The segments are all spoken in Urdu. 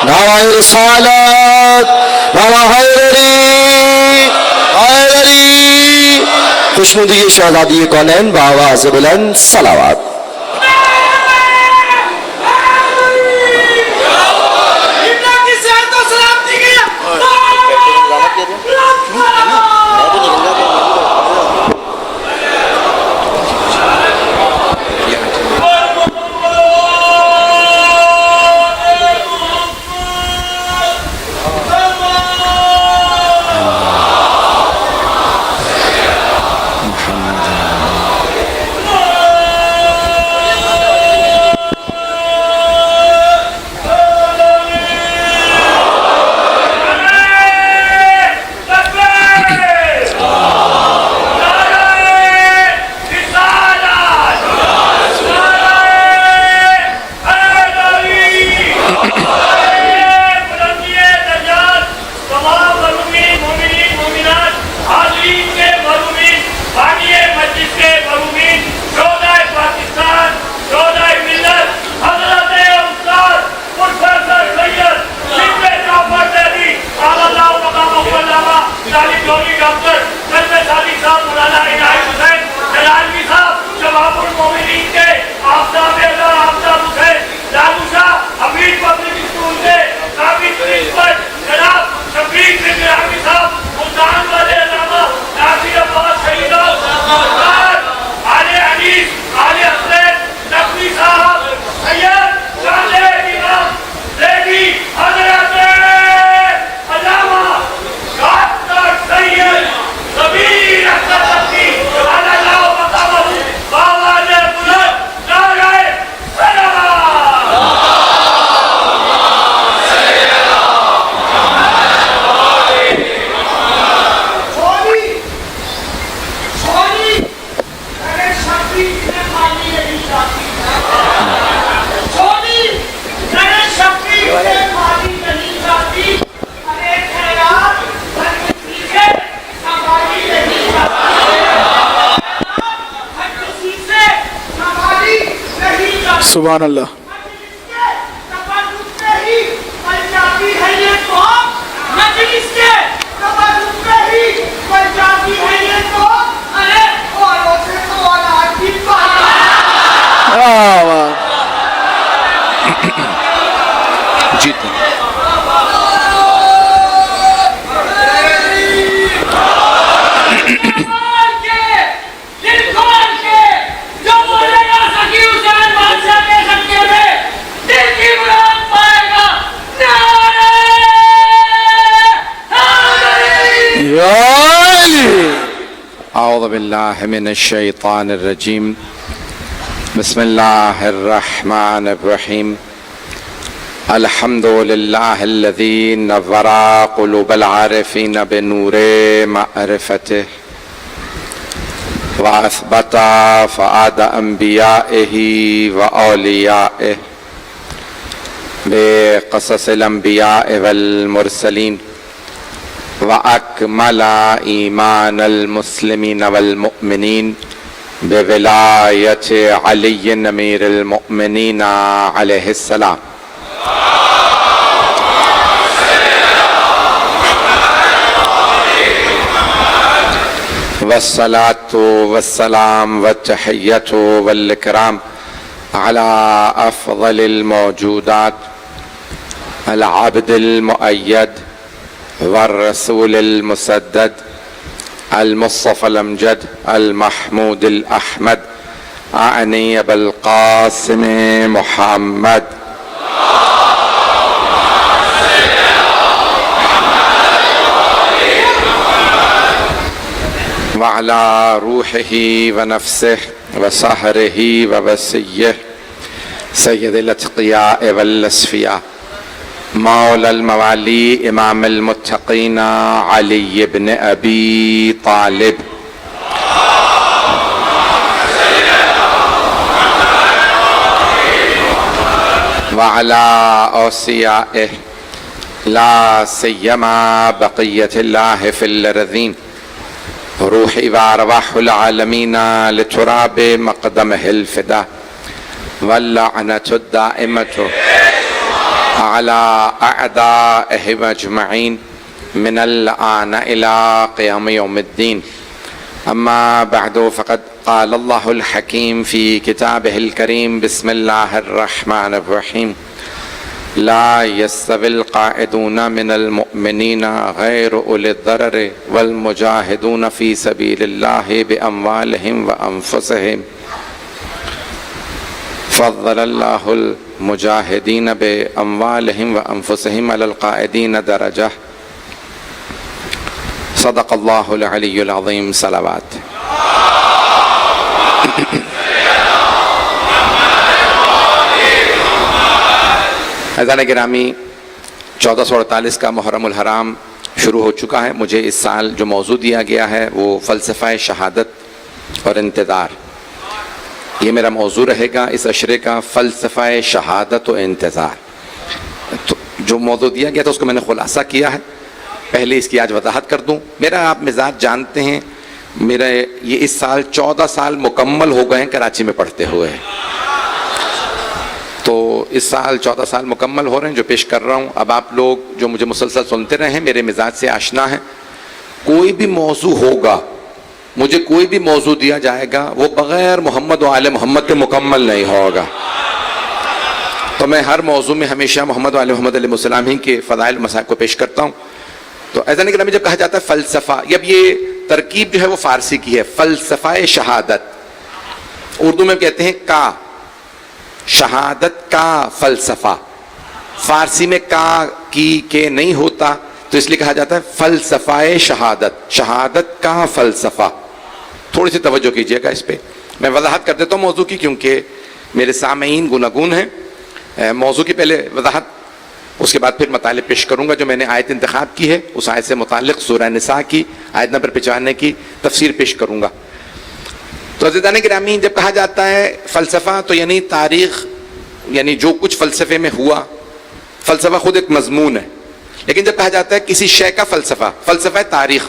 نعرہ رسالت، نعرہ حیدری، حیدری، خوشنودی شہزادی کونین بآواز بلند صلوات۔ سبحان اللہ۔ جیتے اعوذ باللہ من الشیطان الرجیم، بسم اللہ الرحمن الرحیم، الحمد للہ الذی نور قلوب العارفین بنور معرفتہ واثبت فؤاد انبیائہ واولیائہ بقصص الانبیاء والمرسلین وأكمل إيمان المسلمين والمؤمنين بولاية علي أمير المؤمنين عليه السلام. والصلاة والسلام والتحية والإكرام على أفضل الموجودات، العبد المؤيد والرسول المسدد المصطفى الأمجد المحمود الأحمد، أعني بالقاسم محمد وعلى روحه ونفسه وسهره ووسيه سيد الأتقياء والأصفياء مولا الموالي امام المتقين علي بن ابي طالب وعلى اوصيائه لا سيما بقية الله في الارضين، روحي وارواح العالمين لتراب مقدمه الفداء، واللعنة الدائمة على أعدائهم أجمعين من الآن إلى قيام يوم الدين. أما بعد فقد قال الله الحكيم في كتابه الكريم بسم الله الرحمن الرحيم لا يستوي القاعدون من المؤمنين غير أولي الضرر والمجاهدون في سبيل الله بأموالهم وأنفسهم فضل الله المجاهدين بأموالهم وأنفسهم على القاعدين درجة. صدق الله العلي العظيم. صلوات. عزیزان گرامی، 1448 کا محرم الحرام شروع ہو چکا ہے. مجھے اس سال جو موضوع دیا گیا ہے وہ فلسفہ شہادت اور انتظار. یہ میرا موضوع رہے گا اس عشرے کا، فلسفہ شہادت و انتظار. تو جو موضوع دیا گیا تھا اس کو میں نے خلاصہ کیا ہے. پہلے اس کی آج وضاحت کر دوں. میرا آپ مزاج جانتے ہیں، میرا یہ اس سال 14 سال مکمل ہو گئے ہیں کراچی میں پڑھتے ہوئے. تو اس سال 14 سال مکمل ہو رہے ہیں جو پیش کر رہا ہوں. اب آپ لوگ جو مجھے مسلسل سنتے رہے ہیں میرے مزاج سے آشنا ہیں. کوئی بھی موضوع ہوگا، مجھے کوئی بھی موضوع دیا جائے گا، وہ بغیر محمد و آل محمد کے مکمل نہیں ہوگا. تو میں ہر موضوع میں ہمیشہ محمد و آل محمد علیہ السلام ہی کے فضائل مسائل کو پیش کرتا ہوں. تو ایسا نہیں کہ جب کہا جاتا ہے فلسفہ، اب یہ ترکیب جو ہے وہ فارسی کی ہے، فلسفہ شہادت. اردو میں کہتے ہیں کا، شہادت کا فلسفہ. فارسی میں کا کی کے نہیں ہوتا تو اس لیے کہا جاتا ہے فلسفہ شہادت، شہادت کا فلسفہ. تھوڑی سی توجہ کیجیے گا اس پہ. میں وضاحت کر دیتا ہوں موضوع کی کیونکہ میرے سامعین گوناگون ہیں. موضوع کی پہلے وضاحت، اس کے بعد پھر مطالب پیش کروں گا. جو میں نے آیت انتخاب کی ہے اس آیت سے متعلق سورہ نساء کی آیت نمبر 95 کی تفسیر پیش کروں گا. تو عزیزان گرامی، جب کہا جاتا ہے فلسفہ تو یعنی تاریخ، یعنی جو کچھ فلسفے میں ہوا. فلسفہ خود ایک مضمون ہے، لیکن جب کہا جاتا ہے کسی شے کا فلسفہ، فلسفہ تاریخ،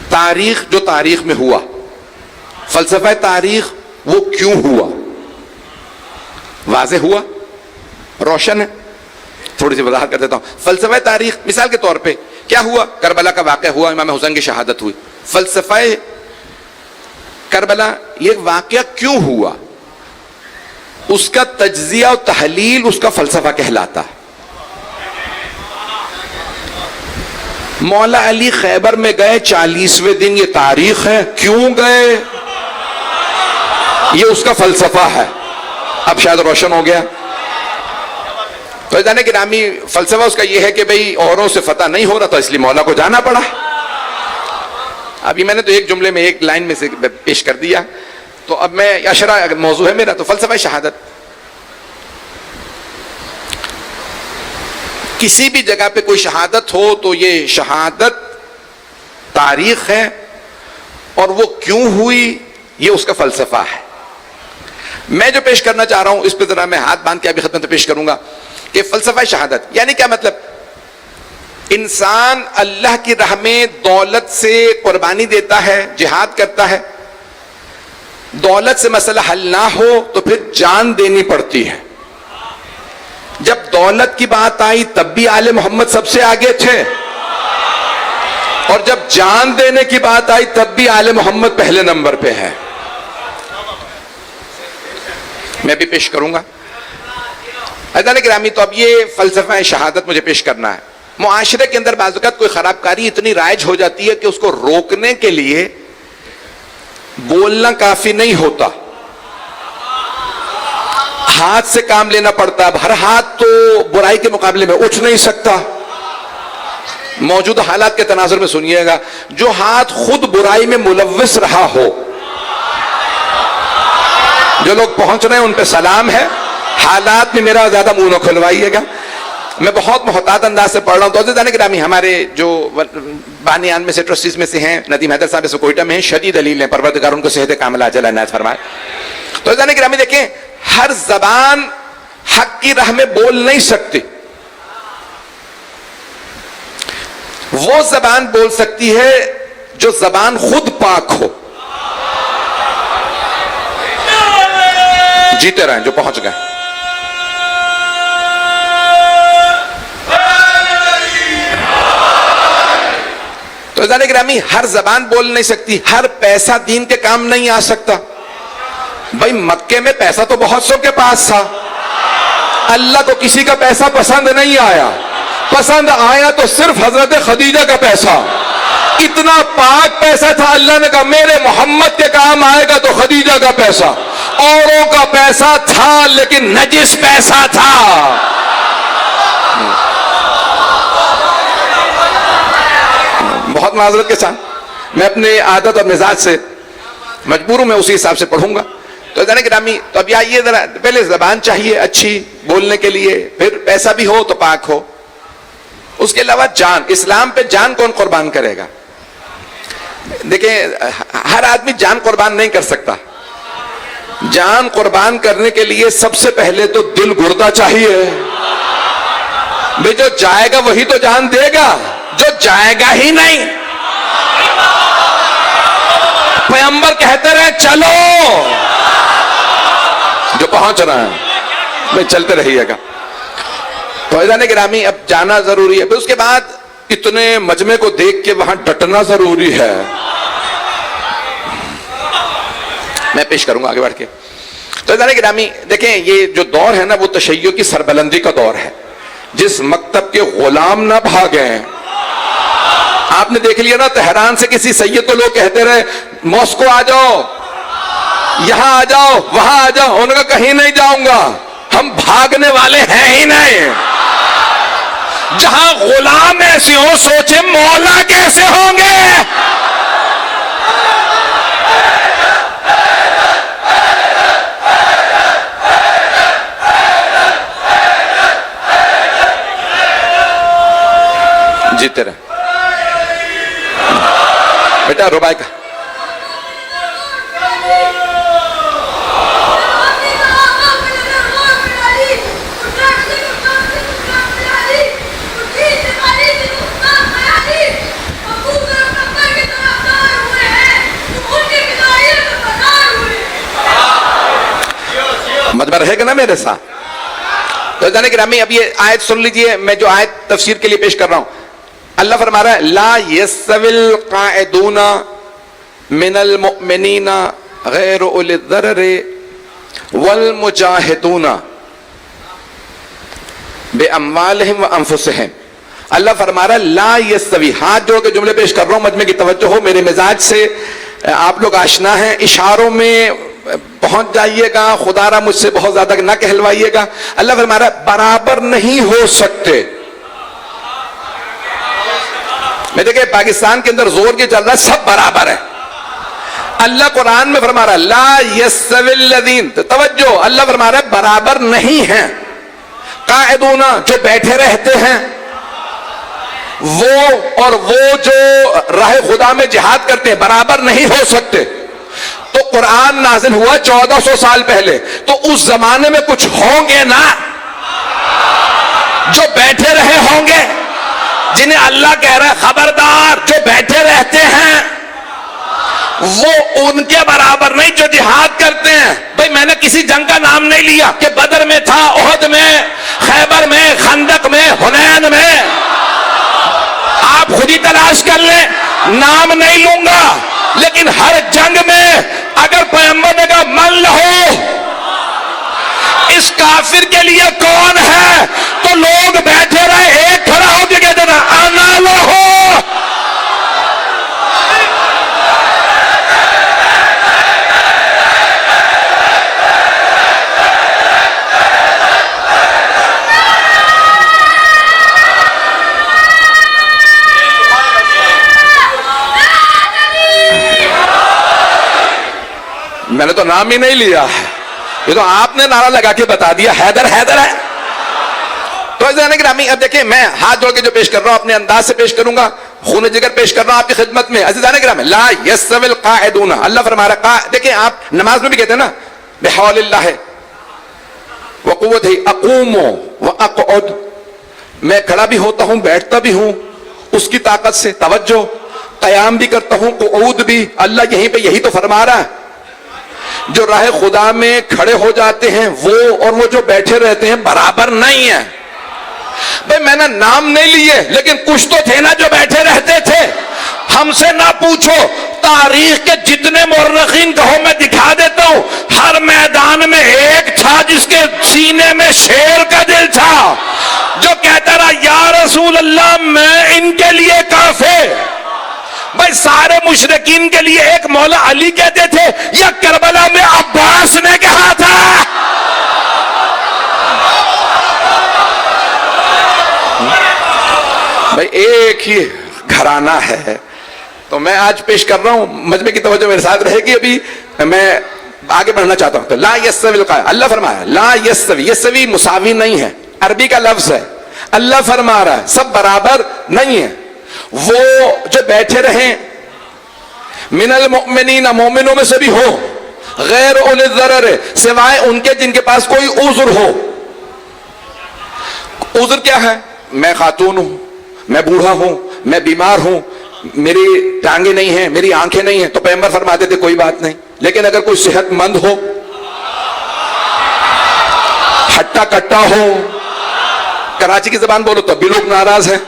تاریخ جو تاریخ میں ہوا. فلسفہ تاریخ وہ کیوں ہوا، واضح ہوا، روشن ہے. تھوڑی سی وضاحت کر دیتا ہوں. فلسفہ تاریخ مثال کے طور پہ کیا ہوا؟ کربلا کا واقعہ ہوا، امام حسین کی شہادت ہوئی. فلسفہ کربلا یہ واقعہ کیوں ہوا، اس کا تجزیہ و تحلیل اس کا فلسفہ کہلاتا ہے. مولا علی خیبر میں گئے 40ویں دن، یہ تاریخ ہے. کیوں گئے، یہ اس کا فلسفہ ہے. اب شاید روشن ہو گیا. تو جانے گرامی، فلسفہ اس کا یہ ہے کہ بھئی اوروں سے فتح نہیں ہو رہا تو اس لیے مولا کو جانا پڑا. ابھی میں نے تو ایک جملے میں ایک لائن میں سے پیش کر دیا. تو اب میں عشرہ موضوع ہے میرا تو فلسفہ شہادت. کسی بھی جگہ پہ کوئی شہادت ہو تو یہ شہادت تاریخ ہے، اور وہ کیوں ہوئی یہ اس کا فلسفہ ہے. میں جو پیش کرنا چاہ رہا ہوں اس پہ ذرا میں ہاتھ باندھ کے ابھی خدمت پیش کروں گا کہ فلسفہ شہادت یعنی کیا مطلب. انسان اللہ کی راہ میں دولت سے قربانی دیتا ہے، جہاد کرتا ہے. دولت سے مسئلہ حل نہ ہو تو پھر جان دینی پڑتی ہے. جب دولت کی بات آئی تب بھی آل محمد سب سے آگے تھے، اور جب جان دینے کی بات آئی تب بھی آل محمد پہلے نمبر پہ ہے. میں بھی پیش کروں گا. عزیزان گرامی، تو اب یہ فلسفہ شہادت مجھے پیش کرنا ہے. معاشرے کے اندر بعض اوقات کوئی خراب کاری اتنی رائج ہو جاتی ہے کہ اس کو روکنے کے لیے بولنا کافی نہیں ہوتا، ہاتھ سے کام لینا پڑتا. اب ہر ہاتھ تو برائی کے مقابلے میں اٹھ نہیں سکتا. موجودہ حالات کے تناظر میں سنیے گا، جو ہاتھ خود برائی میں ملوث رہا ہو، جو لوگ پہنچ رہے ہیں ان پہ سلام ہے. حالات میں میرا زیادہ منہ نہ کھلوائیے گا، میں بہت محتاط انداز سے پڑھ رہا ہوں. تو عزیزان گرامی، ہمارے جو بانیان میں سے ٹرسٹیز میں سے ہیں، ندیم حیدر صاحب سے کوئٹہ میں ہیں، شدید دلیل ہیں، پروردگار ان کو صحت کاملہ عاجلہ عنایت فرمائے. تو عزیزان گرامی دیکھیں، ہر زبان حق کی راہ میں بول نہیں سکتی. وہ زبان بول سکتی ہے جو زبان خود پاک ہو. جیتے رہیں جو پہنچ گئے. عزیزان گرامی ہر زبان بول نہیں سکتی، ہر پیسہ دین کے کام نہیں آ سکتا. بھائی مکے میں پیسہ تو بہت سو کے پاس تھا، اللہ کو کسی کا پیسہ پسند نہیں آیا، پسند آیا تو صرف حضرت خدیجہ کا پیسہ. اتنا پاک پیسہ تھا، اللہ نے کہا میرے محمد کے کام آئے گا تو خدیجہ کا پیسہ. اوروں کا پیسہ تھا لیکن نجس پیسہ تھا. بہت معذرت کے ساتھ میں اپنے عادت اور مزاج سے مجبور ہوں، میں اسی حساب سے پڑھوں گا. تو جانے گرامی تو اب آئیے ذرا، پہلے زبان چاہیے اچھی بولنے کے لیے، پھر پیسہ بھی ہو تو پاک ہو. اس کے علاوہ جان، اسلام پہ جان کون قربان کرے گا؟ دیکھیں ہر آدمی جان قربان نہیں کر سکتا. جان قربان کرنے کے لیے سب سے پہلے تو دل گردہ چاہیے. بھئی جو جائے گا وہی تو جان دے گا، جو جائے گا ہی نہیں. پیغمبر کہتے رہے چلو، جو پہنچ رہا ہے میں چلتے رہیے گا. تو عزیزان گرامی اب جانا ضروری ہے. پھر اس کے بعد اتنے مجمع کو دیکھ کے وہاں ڈٹنا ضروری ہے. میں پیش کروں گا آگے بڑھ کے. تو عزیزان گرامی دیکھیں یہ جو دور ہے نا وہ تشیع کی سربلندی کا دور ہے. جس مکتب کے غلام نہ بھاگے. آپ نے دیکھ لیا نا تہران سے کسی سید کو لوگ کہتے رہے ماسکو آ جاؤ، یہاں آ جاؤ، وہاں آ جاؤ. انہوں نے کہا کہیں نہیں جاؤں گا، ہم بھاگنے والے ہیں ہی نہیں. جہاں غلام ایسے ہوں سوچے مولا کیسے ہوں گے. جیتے رہے بیٹا ربائی کا. مجمع رہے گا نا میرے ساتھ. تو جانے گرامی اب یہ آیت سن لیجئے، میں جو آیت تفسیر کے لیے پیش کر رہا ہوں. اللہ فرما رہا ہے لا يستوي القاعدون من المؤمنین غیر اولی الضرر والمجاہدون باموالہم وانفسہم. اللہ فرما رہا ہے لا يستوي، ہاتھ جوڑ کے جملے پیش کر رہا ہوں، مجمع کی توجہ ہو. میرے مزاج سے آپ لوگ آشنا ہیں، اشاروں میں پہنچ جائیے گا، خدا را مجھ سے بہت زیادہ نہ کہلوائیے گا. اللہ فرما رہا ہے برابر نہیں ہو سکتے. میں دیکھیں پاکستان کے اندر زور کے چل رہا ہے سب برابر ہے. اللہ قرآن میں فرما رہا ہے لا یستوی الذین، توجہ، اللہ فرما رہا ہے برابر نہیں ہیں. قاعدون، جو بیٹھے رہتے ہیں، وہ اور وہ جو راہ خدا میں جہاد کرتے ہیں برابر نہیں ہو سکتے. تو قرآن نازل ہوا 1400 سال پہلے، تو اس زمانے میں کچھ ہوں گے نا جو بیٹھے رہے ہوں گے، جنہیں اللہ کہہ رہا ہے خبردار جو بیٹھے رہتے ہیں وہ ان کے برابر نہیں جو جہاد کرتے ہیں. بھئی میں نے کسی جنگ کا نام نہیں لیا کہ بدر میں تھا، احد میں، خیبر میں، خندق میں، حنین میں. آپ خود ہی تلاش کر لیں، نام نہیں لوں گا. لیکن ہر جنگ میں اگر پیغمبر نے کہا من لہو، اس کافر کے لیے کون ہے، تو لوگ بیٹھے رہے، ایک کھڑا ہو کے کہتے نا انا لہو. میں نے تو نام ہی نہیں لیا، یہ تو آپ نے نعرہ لگا کے بتا دیا حیدر حیدر ہے. تو عزیزان گرامی اب دیکھیں میں ہاتھ جوڑ کے جو پیش کر رہا ہوں اپنے انداز سے پیش کروں گا، خون جگر پیش کر رہا ہوں آپ کی خدمت میں. عزیزان گرامی لا یستوی القاعدون، اللہ فرما رہا ہے دیکھیں آپ نماز میں بھی کہتے ہیں نا بحول اللہ وقوتہ اقوم واقعد، میں کھڑا بھی ہوتا ہوں بیٹھتا بھی ہوں اس کی طاقت سے. توجہ، قیام بھی کرتا ہوں قعود بھی. اللہ یہیں پہ یہی تو فرما رہا ہے جو راہ خدا میں کھڑے ہو جاتے ہیں وہ اور وہ جو بیٹھے رہتے ہیں برابر نہیں ہیں. بھئی میں نے نام نہیں لیے لیکن کچھ تو تھے نا جو بیٹھے رہتے تھے. ہم سے نہ پوچھو، تاریخ کے جتنے مورخین کہو میں دکھا دیتا ہوں، ہر میدان میں ایک تھا جس کے سینے میں شیر کا دل تھا، جو کہتا رہا یا رسول اللہ میں ان کے لیے کافی۔ بھائی سارے مشرکین کے لیے ایک مولا علی کہتے تھے یا کربلا میں عباس نے کہا تھا؟ بھائی ایک ہی گھرانہ ہے۔ تو میں آج پیش کر رہا ہوں، مجمع کی توجہ میرے ساتھ رہے گی، ابھی میں آگے بڑھنا چاہتا ہوں۔ تو لا یستوی القائل، اللہ فرمایا لا یستوی، یستوی مساوی نہیں ہے، عربی کا لفظ ہے، اللہ فرما رہا ہے سب برابر نہیں ہے۔ وہ جو بیٹھے رہیں من المؤمنین، مومنوں میں سے بھی ہو، غیر اولی الضرر، سوائے ان کے جن کے پاس کوئی عذر ہو۔ عذر کیا ہے؟ میں خاتون ہوں، میں بوڑھا ہوں، میں بیمار ہوں، میری ٹانگیں نہیں ہیں، میری آنکھیں نہیں ہیں، تو پیغمبر فرماتے تھے کوئی بات نہیں۔ لیکن اگر کوئی صحت مند ہو، ہٹا کٹا ہو، کراچی کی زبان بولو تب بھی لوگ ناراض ہیں،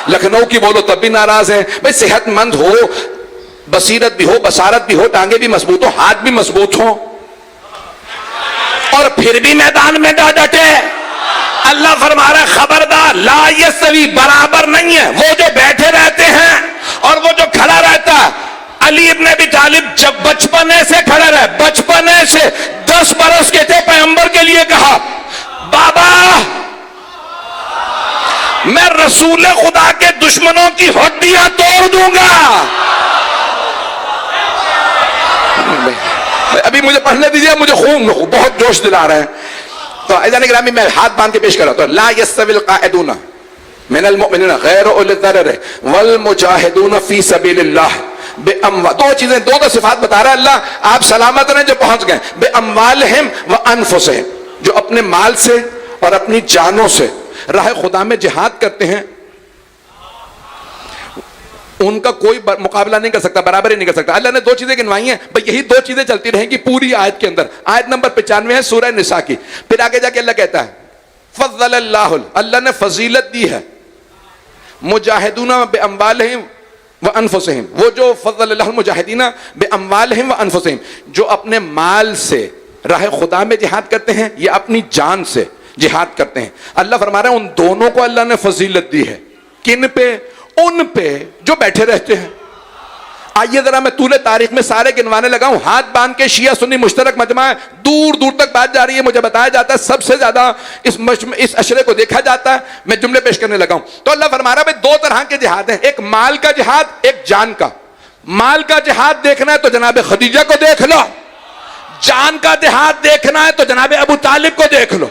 لکھنؤ کی بولو تب بھی ناراض ہیں، بھئی صحت مند ہو، بصیرت بھی ہو، بصارت بھی ہو، ٹانگیں بھی مضبوط ہو، ہاتھ بھی مضبوط ہو، اور پھر بھی میدان میں ڈٹے، اللہ فرما رہا ہے خبردار، لا یستوی، برابر نہیں ہے وہ جو بیٹھے رہتے ہیں اور وہ جو کھڑا رہتا ہے۔ علی ابن ابی طالب جب بچپنے سے کھڑا رہے، بچپنے سے 10 برس کے تھے، پیغمبر کے لیے کہا بابا میں رسول خدا کے دشمنوں کی ہڈیاں توڑ دوں گا۔ ابھی مجھے پڑھنے دیجیے، مجھے خون بہت جوش دلا رہے ہیں۔ تو عزیزان گرامی میں ہاتھ باندھ کے پیش کر رہا ہوں۔ لا یستوی القاعدون من المؤمنین غیر اولی الضرر والمجاہدون فی سبیل اللہ باموال، دو چیزیں، دو صفات بتا رہا ہے اللہ، آپ سلامت رہیں جو پہنچ گئے، باموالہم وانفسہم، جو اپنے مال سے اور اپنی جانوں سے راہ خدا میں جہاد کرتے ہیں، ان کا کوئی مقابلہ نہیں کر سکتا، برابر ہی نہیں کر سکتا۔ اللہ نے دو چیزیں گنوائی ہیں، بھئی یہی دو چیزیں چلتی رہیں گی پوری آیت کے اندر۔ آیت نمبر 95 ہے سورہ نساء کی، پھر آگے جا کے اللہ کہتا ہے فضل اللہ، اللہ نے فضیلت دی ہے، مجاہدون باموالہم وانفسہم، وہ جو فضل اللہ المجاہدین باموالہم وانفسہم، جو اپنے مال سے راہ خدا میں جہاد کرتے ہیں یا اپنی جان سے جہاد کرتے ہیں۔ اللہ فرما رہا ہے ان دونوں کو اللہ نے فضیلت دی ہے۔ کن پہ؟ ان پہ جو بیٹھے رہتے ہیں۔ آئیے ذرا میں طول تاریخ میں سارے گنوانے لگاؤں، ہاتھ باندھ کے شیعہ سنی مشترک مجمع ہے، دور دور تک بات جا رہی ہے، مجھے بتایا جاتا ہے سب سے زیادہ اس اشرے کو دیکھا جاتا ہے، میں جملے پیش کرنے لگاؤں۔ تو اللہ فرما رہا ہے دو طرح کے جہاد ہیں، ایک مال کا جہاد، ایک جان کا۔ مال کا جہاد دیکھنا ہے تو جناب خدیجہ کو دیکھ لو، جان کا جہاد دیکھنا ہے تو جناب ابو طالب کو دیکھ لو۔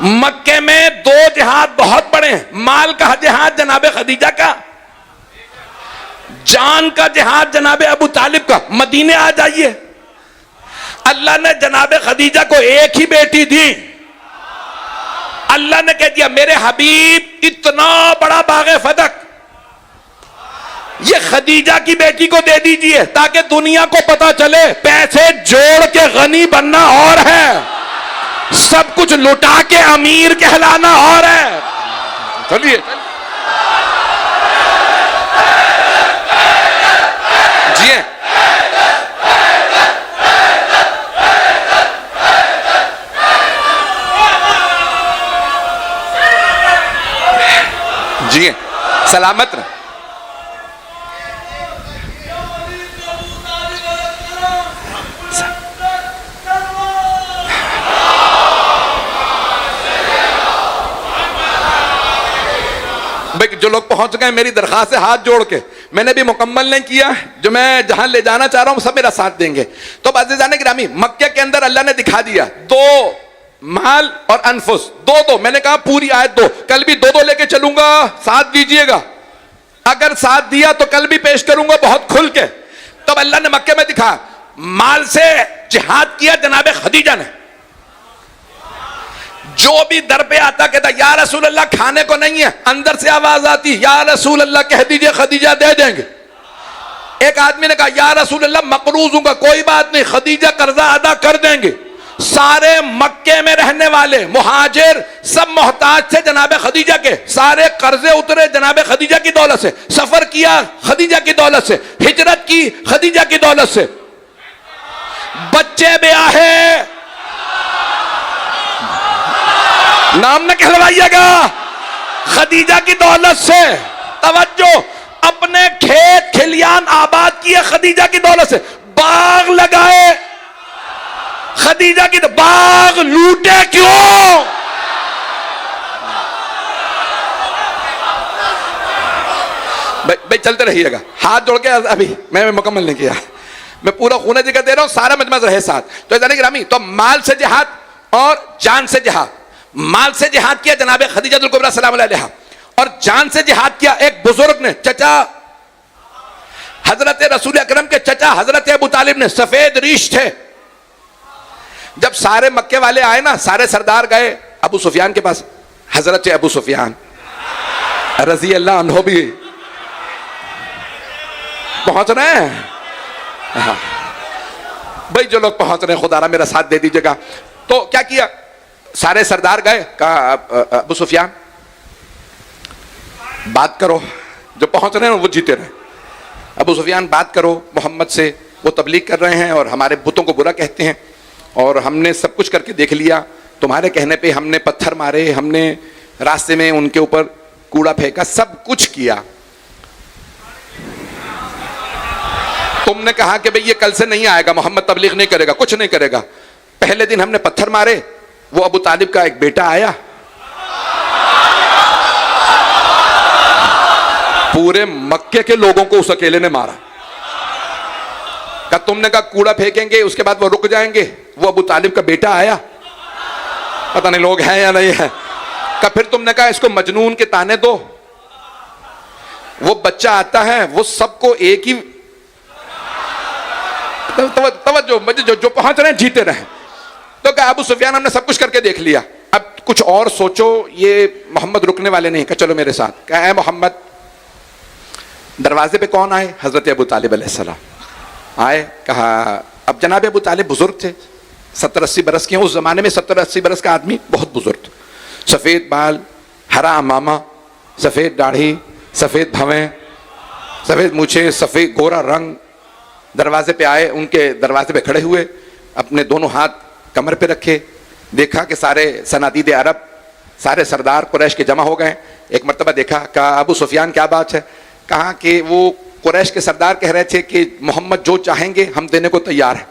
مکے میں دو جہاد بہت بڑے ہیں، مال کا جہاد جناب خدیجہ کا، جان کا جہاد جناب ابو طالب کا۔ مدینے آ جائیے، اللہ نے جناب خدیجہ کو ایک ہی بیٹی دی، اللہ نے کہہ دیا میرے حبیب اتنا بڑا باغ فتح یہ خدیجہ کی بیٹی کو دے دیجئے تاکہ دنیا کو پتا چلے پیسے جوڑ کے غنی بننا اور ہے، سب کچھ لٹا کے امیر کہلانا اور ہے۔ چلیے جی جی سلامت رہ۔ جو لوگ پہنچ گئے میری درخواست سے ہاتھ جوڑ کے، میں نے بھی مکمل نہیں کیا، جو میں جہاں لے جانا چاہ رہا ہوں سب میرا ساتھ دیں گے۔ تو عزیزان گرامی مکہ کے اندر اللہ نے دکھا دیا دو، مال اور انفس، دو میں نے کہا پوری آیت دو، کل بھی دو لے کے چلوں گا، ساتھ دیجئے گا، اگر ساتھ دیا تو کل بھی پیش کروں گا بہت کھل کے۔ تب اللہ نے مکہ میں دکھا، مال سے جہاد کیا جناب خدیجہ نے، جو بھی در پہ آتا کہتا یا رسول اللہ کھانے کو نہیں ہے، اندر سے آواز آتی یا رسول اللہ کہہ دیجئے خدیجہ دے دیں گے۔ ایک آدمی نے کہا یا رسول اللہ مقروض ہوں گا، کوئی بات نہیں خدیجہ قرضہ ادا کر دیں گے۔ سارے مکے میں رہنے والے مہاجر سب محتاج تھے جناب خدیجہ کے، سارے قرضے اترے جناب خدیجہ کی دولت سے، سفر کیا خدیجہ کی دولت سے، ہجرت کی خدیجہ کی دولت سے، بچے بیاہے، نام نہ کہلوائیے گا، خدیجہ کی دولت سے، توجہ، اپنے کھیت کھلیان آباد کیے خدیجہ کی دولت سے، باغ لگائے خدیجہ کی، باغ لوٹے کیوں؟ بھائی چلتے رہیے گا، ہاتھ جوڑ کے، ابھی میں مکمل نہیں کیا، میں پورا خونہ ذکر دے رہا ہوں، سارا مجمع رہے ساتھ، تو ازانی گرامی، تو مال سے جہاد اور جان سے جہاد، مال سے جہاد کیا جناب خدیجہ الکبریٰ سلام اللہ علیہا، اور جان سے جہاد کیا ایک بزرگ نے، چچا حضرت رسول اکرم کے چچا حضرت ابو طالب نے، سفید ریش تھے، جب سارے مکے والے آئے نا، سارے سردار گئے ابو سفیان کے پاس، حضرت ابو سفیان رضی اللہ عنہ بھی پہنچ رہے ہیں، بھائی جو لوگ پہنچ رہے ہیں خدا را میرا ساتھ دے دیجئے گا، تو کیا کیا، سارے سردار گئے، کہا ابو سفیان بات کرو، جو پہنچ رہے ہیں وہ جیتے رہے، ابو سفیان بات کرو محمد سے، وہ تبلیغ کر رہے ہیں اور ہمارے بتوں کو برا کہتے ہیں، اور ہم نے سب کچھ کر کے دیکھ لیا، تمہارے کہنے پہ ہم نے پتھر مارے، ہم نے راستے میں ان کے اوپر کوڑا پھینکا، سب کچھ کیا، تم نے کہا کہ بھئی یہ کل سے نہیں آئے گا، محمد تبلیغ نہیں کرے گا، کچھ نہیں کرے گا، پہلے دن ہم نے پتھر مارے، وہ ابو طالب کا ایک بیٹا آیا، پورے مکے کے لوگوں کو اس اکیلے نے مارا، کہ تم نے کہا کوڑا پھینکیں گے اس کے بعد وہ رک جائیں گے، وہ ابو طالب کا بیٹا آیا، پتہ نہیں لوگ ہیں یا نہیں ہیں، کہ پھر تم نے کہا اس کو مجنون کے تانے دو، وہ بچہ آتا ہے وہ سب کو ایک ہی، توجہ، جو پہنچ رہے ہیں جیتے رہے، تو کہا ابو سفیان ہم نے سب کچھ کر کے دیکھ لیا، اب کچھ اور سوچو، یہ محمد رکنے والے نہیں، کہ چلو میرے ساتھ، کہا اے محمد، دروازے پہ کون آئے؟ حضرت ابو طالب علیہ السلام آئے، کہا اب جناب ابو طالب بزرگ تھے، 70-80 برس کے ہیں، اس زمانے میں 70-80 برس کا آدمی بہت بزرگ تھا، سفید بال، ہرا امامہ، سفید داڑھی، سفید بھویں، سفید مونچھیں، سفید گورا رنگ، دروازے پہ آئے، ان کے دروازے پہ کھڑے ہوئے، اپنے دونوں ہاتھ کمر پہ رکھے، دیکھا کہ سارے صنادید عرب، سارے سردار قریش کے جمع ہو گئے، ایک مرتبہ دیکھا، کہا ابو سفیان کیا بات ہے؟ کہا کہ وہ قریش کے سردار کہہ رہے تھے کہ محمد جو چاہیں گے ہم دینے کو تیار ہیں،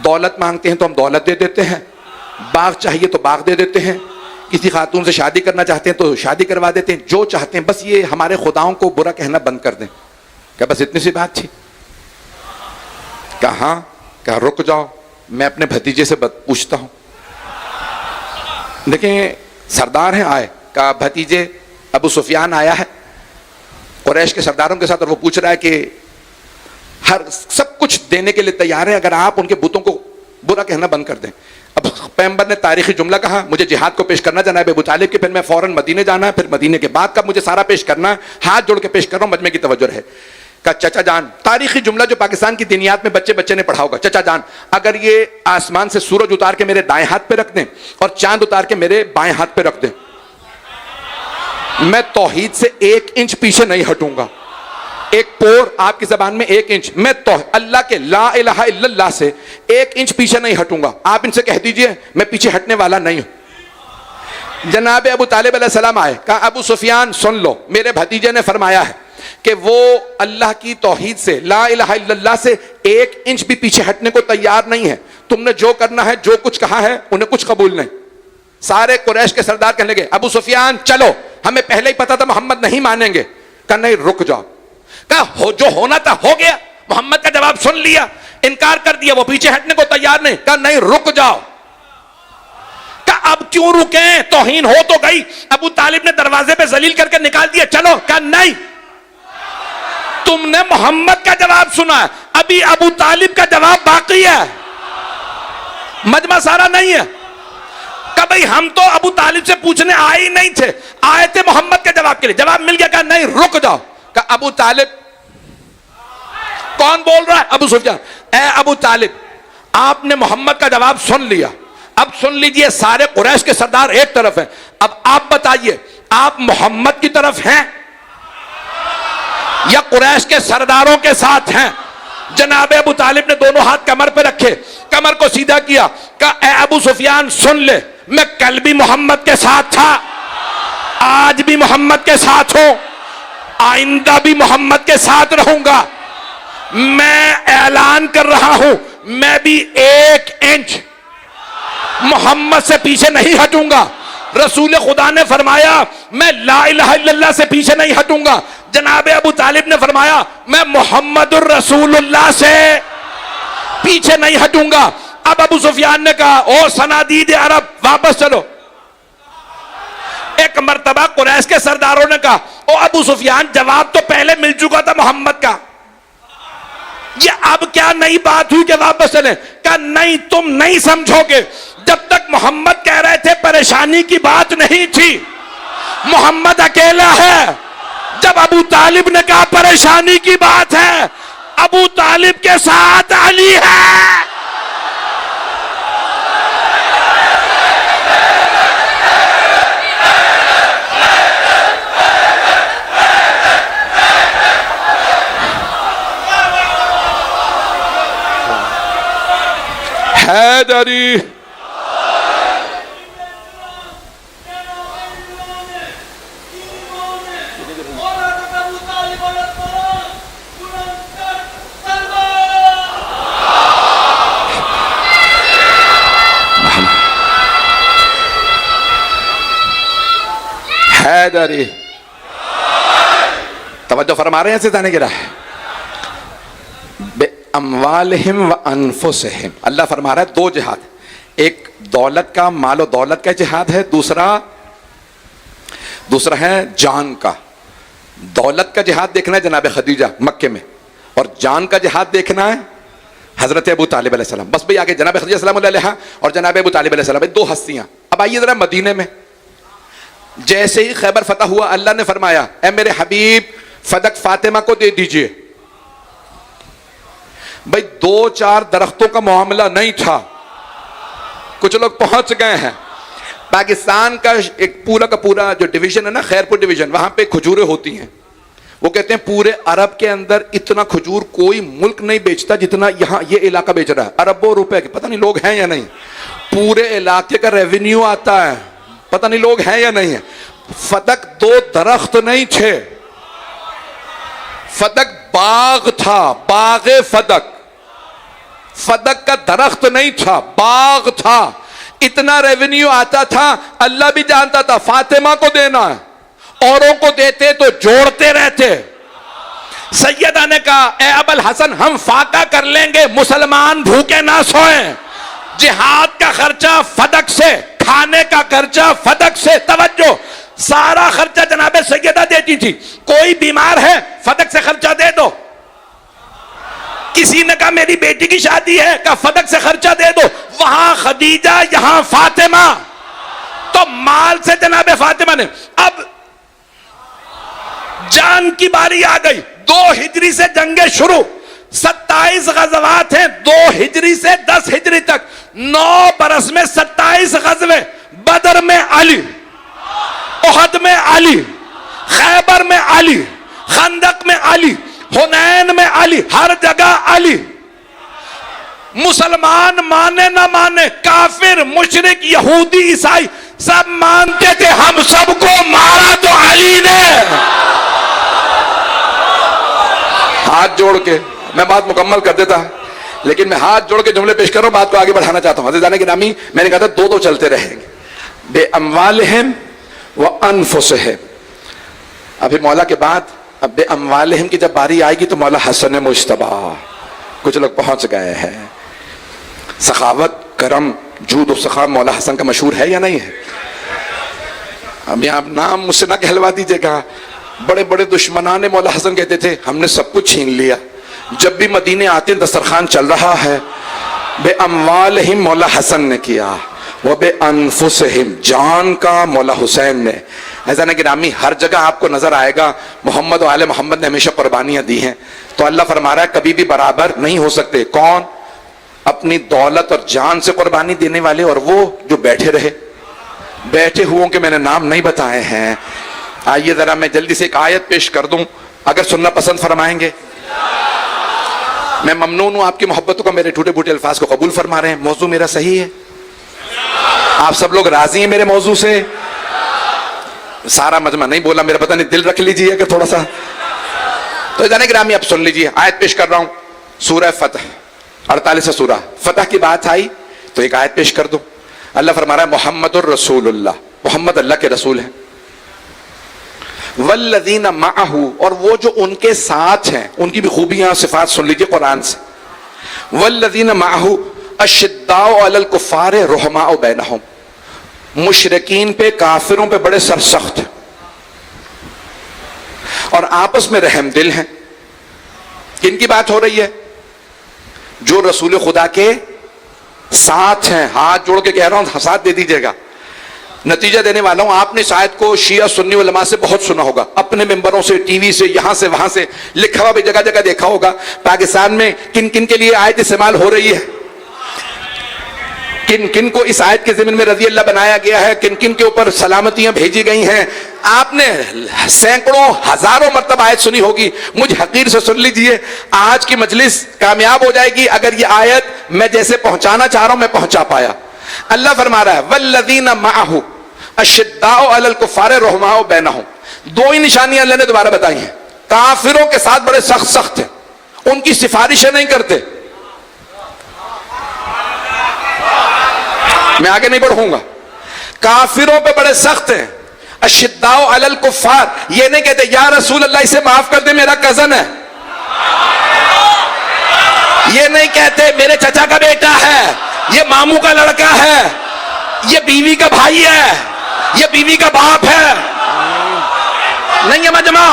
دولت مانگتے ہیں تو ہم دولت دے دیتے ہیں، باغ چاہیے تو باغ دے دیتے ہیں، کسی خاتون سے شادی کرنا چاہتے ہیں تو شادی کروا دیتے ہیں، جو چاہتے ہیں، بس یہ ہمارے خداؤں کو برا کہنا بند کر دیں۔ کہا بس اتنی سی بات تھی؟ کہا ہاں، کہا رک جاؤ میں اپنے بھتیجے سے پوچھتا ہوں، دیکھیں سردار ہیں آئے، کہا بھتیجے ابو سفیان آیا ہے قریش کے سرداروں کے ساتھ، اور وہ پوچھ رہا ہے کہ ہر سب کچھ دینے کے لیے تیار ہے اگر آپ ان کے بتوں کو برا کہنا بند کر دیں۔ اب پیغمبر نے تاریخی جملہ کہا، مجھے جہاد کو پیش کرنا جناب ابو طالب کے، پھر میں فوراً مدینے جانا ہے، پھر مدینے کے بعد کا مجھے سارا پیش کرنا ہے، ہاتھ جوڑ کے پیش کر رہا ہوں، مجمع کی توجہ رہے۔ کہا چچا جان، تاریخی جملہ جو پاکستان کی دینیات میں بچے بچے نے پڑھا ہوگا، چچا جان اگر یہ آسمان سے سورج اتار کے میرے دائیں ہاتھ پہ رکھ دیں اور چاند اتار کے میرے بائیں ہاتھ پہ رکھ دیں، میں توحید سے 1 انچ پیچھے نہیں ہٹوں گا، ایک پور آپ کی زبان میں 1 انچ، میں تو اللہ کے لا الہ الا اللہ سے 1 انچ پیچھے نہیں ہٹوں گا، آپ ان سے کہہ دیجئے میں پیچھے ہٹنے والا نہیں ہوں۔ جناب ابو طالب علیہ السلام آئے، کہا ابو سفیان سن لو، میرے بھتیجے نے فرمایا ہے کہ وہ اللہ کی توحید سے، لا الہ الا اللہ سے 1 انچ بھی پیچھے ہٹنے کو تیار نہیں ہے، تم نے جو کرنا ہے، جو کچھ کہا ہے انہیں کچھ قبول نہیں۔ سارے قریش کے سردار کہنے لگے ابو سفیان چلو، ہمیں پہلے ہی پتا تھا محمد نہیں مانیں گے۔ کہا نہیں رک جاؤ، کہا جو ہونا تھا ہو گیا، محمد کا جواب سن لیا، انکار کر دیا، وہ پیچھے ہٹنے کو تیار نہیں۔ کہا نہیں رک جاؤ، کہا اب کیوں رکیں، توہین ہو تو گئی، ابو طالب نے دروازے پہ ذلیل کر کے نکال دیا، چلو۔ کہا نہیں، تم نے محمد کا جواب سنا ہے، ابھی ابو طالب کا جواب باقی ہے، مجمع سارا نہیں ہے۔ کہ بھئی ہم تو ابو طالب سے پوچھنے آئے ہی نہیں تھے، آئے تھے محمد کے جواب کے لیے، جواب مل گیا۔ کہا نہیں رک جاؤ، کہ ابو طالب، کون بول رہا ہے؟ ابو سفیان۔ اے ابو طالب، آپ نے محمد کا جواب سن لیا، اب سن لیجئے، سارے قریش کے سردار ایک طرف ہیں، اب آپ بتائیے آپ محمد کی طرف ہیں یا قریش کے سرداروں کے ساتھ ہیں؟ جناب ابو طالب نے دونوں ہاتھ کمر پہ رکھے، کمر کو سیدھا کیا، کہا اے ابو سفیان سن لے، میں کل بھی محمد کے ساتھ تھا، آج بھی محمد کے ساتھ ہوں، آئندہ بھی محمد کے ساتھ رہوں گا، میں اعلان کر رہا ہوں میں بھی 1 انچ محمد سے پیچھے نہیں ہٹوں گا۔ رسول خدا نے فرمایا میں لا الہ الا اللہ سے پیچھے نہیں ہٹوں گا۔ جناب ابو طالب نے فرمایا میں محمد الرسول اللہ سے پیچھے نہیں ہٹوں گا۔ اب ابو سفیان نے کہا او صنادید عرب واپس چلو۔ ایک مرتبہ قریش کے سرداروں نے کہا او ابو سفیان جواب تو پہلے مل چکا تھا محمد کا، یہ اب کیا نئی بات ہوئی کہ واپس چلیں؟ کہا نہیں، تم نہیں سمجھو گے، جب تک محمد کہہ رہے تھے پریشانی کی بات نہیں تھی، محمد اکیلا ہے۔ جب ابو طالب نے کہا پریشانی کی بات ہے، ابو طالب کے ساتھ علی ہے۔ حیدری حیدری توجہ فرما رہے ہیں سیدھانے گرا بے اموالہم و انفسہم۔ اللہ فرما رہا ہے 2 جہاد، ایک دولت کا، مال و دولت کا جہاد ہے، دوسرا ہے جان کا۔ دولت کا جہاد دیکھنا ہے جناب خدیجہ مکے میں، اور جان کا جہاد دیکھنا ہے حضرت ابو طالب علیہ السلام۔ بس بھئی آگے جناب خدیجہ السلام علیہ اور جناب ابو طالب علیہ السلام، 2 ہستیاں۔ اب آئیے ذرا مدینے میں، جیسے ہی خیبر فتح ہوا اللہ نے فرمایا اے میرے حبیب فدق فاطمہ کو دے دیجئے۔ بھئی 2-4 درختوں کا معاملہ نہیں تھا، کچھ لوگ پہنچ گئے ہیں۔ پاکستان کا ایک پورا کا پورا جو ڈویژن ہے نا، خیرپور ڈویژن، وہاں پہ کھجوریں ہوتی ہیں۔ وہ کہتے ہیں پورے عرب کے اندر اتنا کھجور کوئی ملک نہیں بیچتا جتنا یہاں یہ علاقہ بیچ رہا ہے، اربوں روپے کے، پتہ نہیں لوگ ہیں یا نہیں، پورے علاقے کا ریونیو آتا ہے، پتہ نہیں لوگ ہیں یا نہیں ہے۔ فدق 2 درخت نہیں تھے، فدق باغ تھا، باغ فدق، فدق کا درخت نہیں تھا، باغ تھا، اتنا ریونیو آتا تھا۔ اللہ بھی جانتا تھا فاطمہ کو دینا ہے، اوروں کو دیتے تو جوڑتے رہتے۔ سیدہ نے کہا اے ابو الحسن ہم فاقہ کر لیں گے، مسلمان بھوکے نہ سوئیں، جہاد کا خرچہ فدق سے، کھانے کا خرچہ فدق سے۔ توجہ، سارا خرچہ جناب سیدہ دیتی تھی۔ کوئی بیمار ہے فدق سے خرچہ دے دو، کسی نے کہا میری بیٹی کی شادی ہے، کہا فدق سے خرچہ دے دو، وہاں خدیجہ یہاں فاطمہ، تو مال سے جناب فاطمہ نے۔ اب جان کی باری آ گئی، 2 ہجری سے جنگیں شروع، 27 غزوات ہیں، 2 ہجری سے 10 ہجری تک، 9 برس میں 27 غزوے۔ بدر میں علی، احد میں علی، خیبر میں علی، خندق میں علی، حنین میں علی، ہر جگہ علی۔ مسلمان مانے نہ مانے، کافر مشرک یہودی عیسائی سب مانتے تھے ہم سب کو مارا تو علی نے۔ ہاتھ جوڑ کے میں بات مکمل کر دیتا، لیکن میں ہاتھ جوڑ کے جملے پیش کر رہا ہوں، بات کو آگے بڑھانا چاہتا ہوں۔ عزیزان گرامی، میں نے کہا تھا 2 چلتے رہیں گے، بے اموالہم و انفسہم۔ ابھی مولا کے بعد اب بے اموالہم کی جب باری آئے گی تو مولا حسن مجتبی، کچھ لوگ پہنچ گئے ہیں۔ سخاوت، کرم، جود و سخا مولا حسن کا مشہور ہے یا نہیں ہے؟ اب یہاں نام مجھ سے نہ کہلوا دیجئے گا، بڑے بڑے دشمنان مولا حسن کہتے تھے ہم نے سب کچھ چھین لیا، جب بھی مدینے آتے دسترخوان چل رہا ہے۔ بے اموالہم مولا حسن نے کیا، وہ بے انفسہم جان کا مولا حسین نے۔ عزیزان گرامی، ہر جگہ آپ کو نظر آئے گا محمد و آل محمد نے ہمیشہ قربانیاں دی ہیں، تو اللہ فرما رہا ہے کبھی بھی برابر نہیں ہو سکتے۔ کون؟ اپنی دولت اور جان سے قربانی دینے والے اور وہ جو بیٹھے رہے. بیٹھے ہوں کے میں نے نام نہیں بتائے ہیں. آئیے ذرا میں جلدی سے ایک آیت پیش کر دوں, اگر سننا پسند فرمائیں گے. میں ممنون ہوں آپ کی محبتوں کا, میرے ٹوٹے پھوٹے الفاظ کو قبول فرما رہے ہیں. موضوع میرا صحیح ہے, آپ سب لوگ راضی ہیں میرے موضوع سے؟ سارا مجمع نہیں بولا, میرا پتہ نہیں, دل رکھ لیجئے کہ تھوڑا سا. تو جانے گرامی اب سن لیجئے, آیت پیش کر رہا ہوں. سورہ فتح 48 سورہ فتح کی بات آئی تو ایک آیت پیش کر دوں. اللہ فرما رہا ہے محمد الرسول اللہ, محمد اللہ کے رسول ہیں. والذین معہ, اور وہ جو ان کے ساتھ ہیں, ان کی بھی خوبیاں صفات سن لیجئے قرآن سے. والذین معہ اشداء علی الکفار رحماء بینہم, مشرکین پہ کافروں پہ بڑے سرسخت ہیں اور آپس میں رحم دل ہیں. کن کی بات ہو رہی ہے؟ جو رسول خدا کے ساتھ ہیں. ہاتھ جوڑ کے کہہ رہا ہوں, ساتھ دے دیجیے گا. نتیجہ دینے والا ہوں, آپ نے شاید کو شیعہ سنی علماء سے بہت سنا ہوگا, اپنے ممبروں سے, ٹی وی سے, یہاں سے وہاں سے لکھا ہوا بھی جگہ جگہ دیکھا ہوگا. پاکستان میں کن کن کے لیے آیت استعمال ہو رہی ہے, کن کن کو اس آیت کے ضمن میں رضی اللہ بنایا گیا ہے, کن کن کے اوپر سلامتیاں بھیجی گئی ہیں. آپ نے سینکڑوں ہزاروں مرتبہ آیت سنی ہوگی. مجھ حقیر سے سن لیجئے, آج کی مجلس کامیاب ہو جائے گی اگر یہ آیت میں جیسے پہنچانا چاہ رہا ہوں میں پہنچا پایا. اللہ فرما رہا ہے والذین معہ اشداء علی الکفار رحماء بینہم. دو ہی نشانیاں اللہ نے دوبارہ بتائی ہیں. کافروں کے ساتھ بڑے سخت ہیں, ان کی سفارشیں نہیں کرتے. میں آگے نہیں بڑھوں گا. کافروں پہ بڑے سخت ہیں. اشداء علی الکفار, یہ نہیں کہتے یا رسول اللہ اسے معاف کر دے میرا کزن ہے, یہ نہیں کہتے میرے چچا کا بیٹا ہے, یہ ماموں کا لڑکا ہے, یہ بیوی کا بھائی ہے, یہ بیوی کا باپ ہے. نہیں ہے مجمع.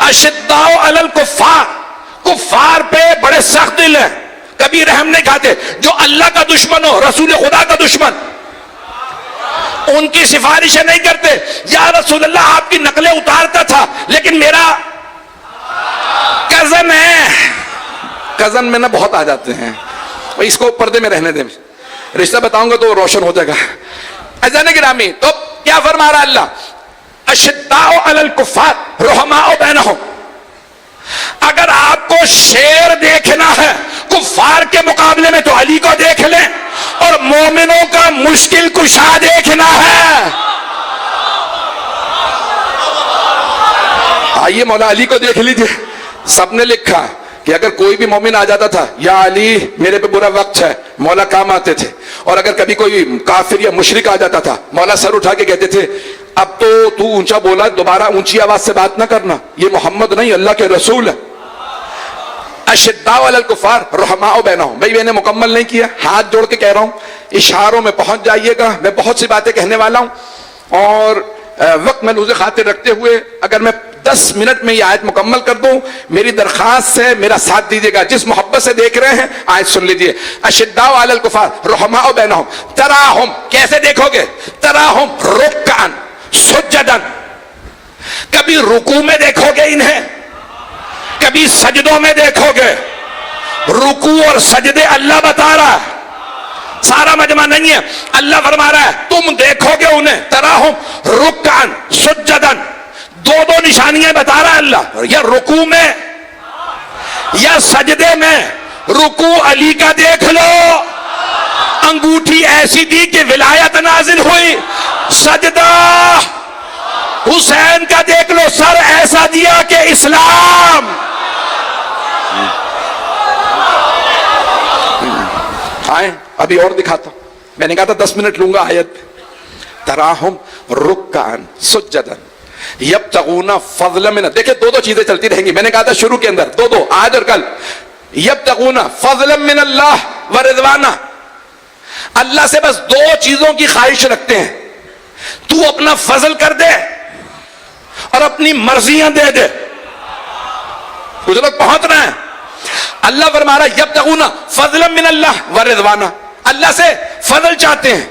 اشداء علی الکفار, کفار پہ بڑے سخت دل ہیں, کبھی رحم نہیں کھاتے. جو اللہ کا دشمن ہو, رسول خدا کا دشمن, ان کی سفارشیں نہیں کرتے. یا رسول اللہ آپ کی نقلیں اتارتا تھا لیکن میرا کزن ہے. کزن میں نہ بہت آ جاتے ہیں, اس کو پردے میں رہنے دیں, رشتہ بتاؤں گا تو روشن ہو جائے گا. اذان گرامی, تو کیا فرما رہا اللہ؟ اشداء علی الکفار رحماء بینہم. اگر آپ کو شیر دیکھنا ہے کفار کے مقابلے میں تو علی کو دیکھ لیں, اور مومنوں کا مشکل کشا دیکھنا ہے آئیے مولا علی کو دیکھ لیجئے. سب نے لکھا کہ اگر کوئی بھی مومن آ جاتا تھا یا علی میرے پہ برا وقت ہے, مولا کام آتے تھے. اور اگر کبھی کوئی کافر یا مشرک آ جاتا تھا, مولا سر اٹھا کے کہتے تھے اب تو اونچا بولا, دوبارہ اونچی آواز سے بات نہ کرنا, یہ محمد نہیں اللہ کے رسول ہے. اشداء علی الکفار رحماء بینہم. بھائی میں نے مکمل نہیں کیا, ہاتھ جوڑ کے کہہ رہا ہوں, اشاروں میں پہنچ جائیے گا. میں بہت سی باتیں کہنے والا ہوں اور وقت ملحوظ خاطر رکھتے ہوئے اگر میں 10 منٹ میں یہ آیت مکمل کر دوں, میری درخواست ہے میرا ساتھ دیجیے گا. جس محبت سے دیکھ رہے ہیں آیت سن لیجیے. اشداء علی الکفار رحماء بینہم. تراہم, کیسے دیکھو گے؟ تراہم رکعا سجدا, کبھی رکوع میں دیکھو گے انہیں, کبھی سجدوں میں دیکھو گے. رکوع اور سجدے اللہ بتا رہا ہے, سارا مجمع نہیں ہے. اللہ فرما رہا ہے تم دیکھو گے انہیں. تراہم رکعا سجدا, دو دو نشانیاں بتا رہا ہے اللہ, یا رکوع میں یا سجدے میں. رکوع علی کا دیکھ لو, انگوٹھی ایسی دی کہ ولایت نازل ہوئی. سجدہ حسین کا دیکھ لو, سر ایسا دیا کہ اسلام. آئیں ابھی اور دکھاتا ہوں, میں نے کہا تھا 10 منٹ لوں گا آیت. تراہم رکعا سجدا یبتغون فضلا من, دیکھیں دو دو چیزیں چلتی رہیں گی. میں نے کہا تھا شروع کے اندر دو آج اور کل. یبتغون فضلا من اللہ ورضوانہ, اللہ سے بس دو چیزوں کی خواہش رکھتے ہیں, تو اپنا فضل کر دے اور اپنی مرضیاں دے دے. کچھ لوگ پہنچ رہے ہیں. اللہ فرما رہا ہے یبتغون فضلا من اللہ ورضوانہ, اللہ سے فضل چاہتے ہیں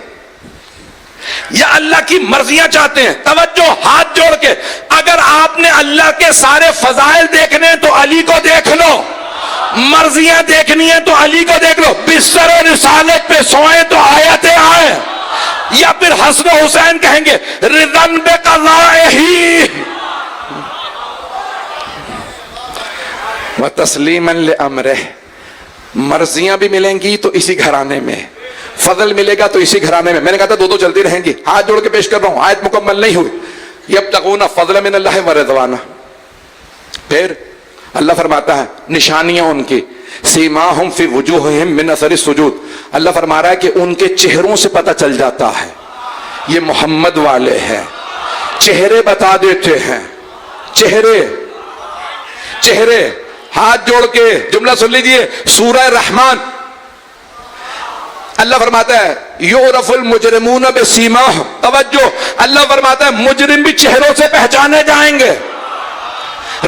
یا اللہ کی مرضیاں چاہتے ہیں. توجہ, ہاتھ جوڑ کے, اگر آپ نے اللہ کے سارے فضائل دیکھنے تو علی کو دیکھ لو. مرضیاں دیکھنی ہے تو علی کو دیکھ لو، بستر رسالت پہ سوئے تو آیتیں آئیں، یا پھر حسن و حسین کہیں گے رضن بقضائہ وتسلیما لامرہ. مرضیاں بھی ملیں گی تو اسی گھرانے میں، فضل ملے گا تو اسی گھرانے میں. میں نے کہا تھا دو چلتی رہیں گی. ہاتھ جوڑ کے پیش کر رہا ہوں، آیت مکمل نہیں ہوئی. یبتغون فضلا من اللہ ورضوانا. پھر اللہ فرماتا ہے نشانیاں ان کی، سیماہم فی وجوہہم من اثر السجود. اللہ فرما رہا ہے کہ ان کے چہروں سے پتہ چل جاتا ہے یہ محمد والے ہیں. چہرے بتا دیتے ہیں، چہرے. ہاتھ جوڑ کے جملہ سن لیجئے، سورہ رحمان اللہ فرماتا ہے یعرف المجرمون بسیماہم. توجہ، اللہ فرماتا ہے مجرم بھی چہروں سے پہچانے جائیں گے.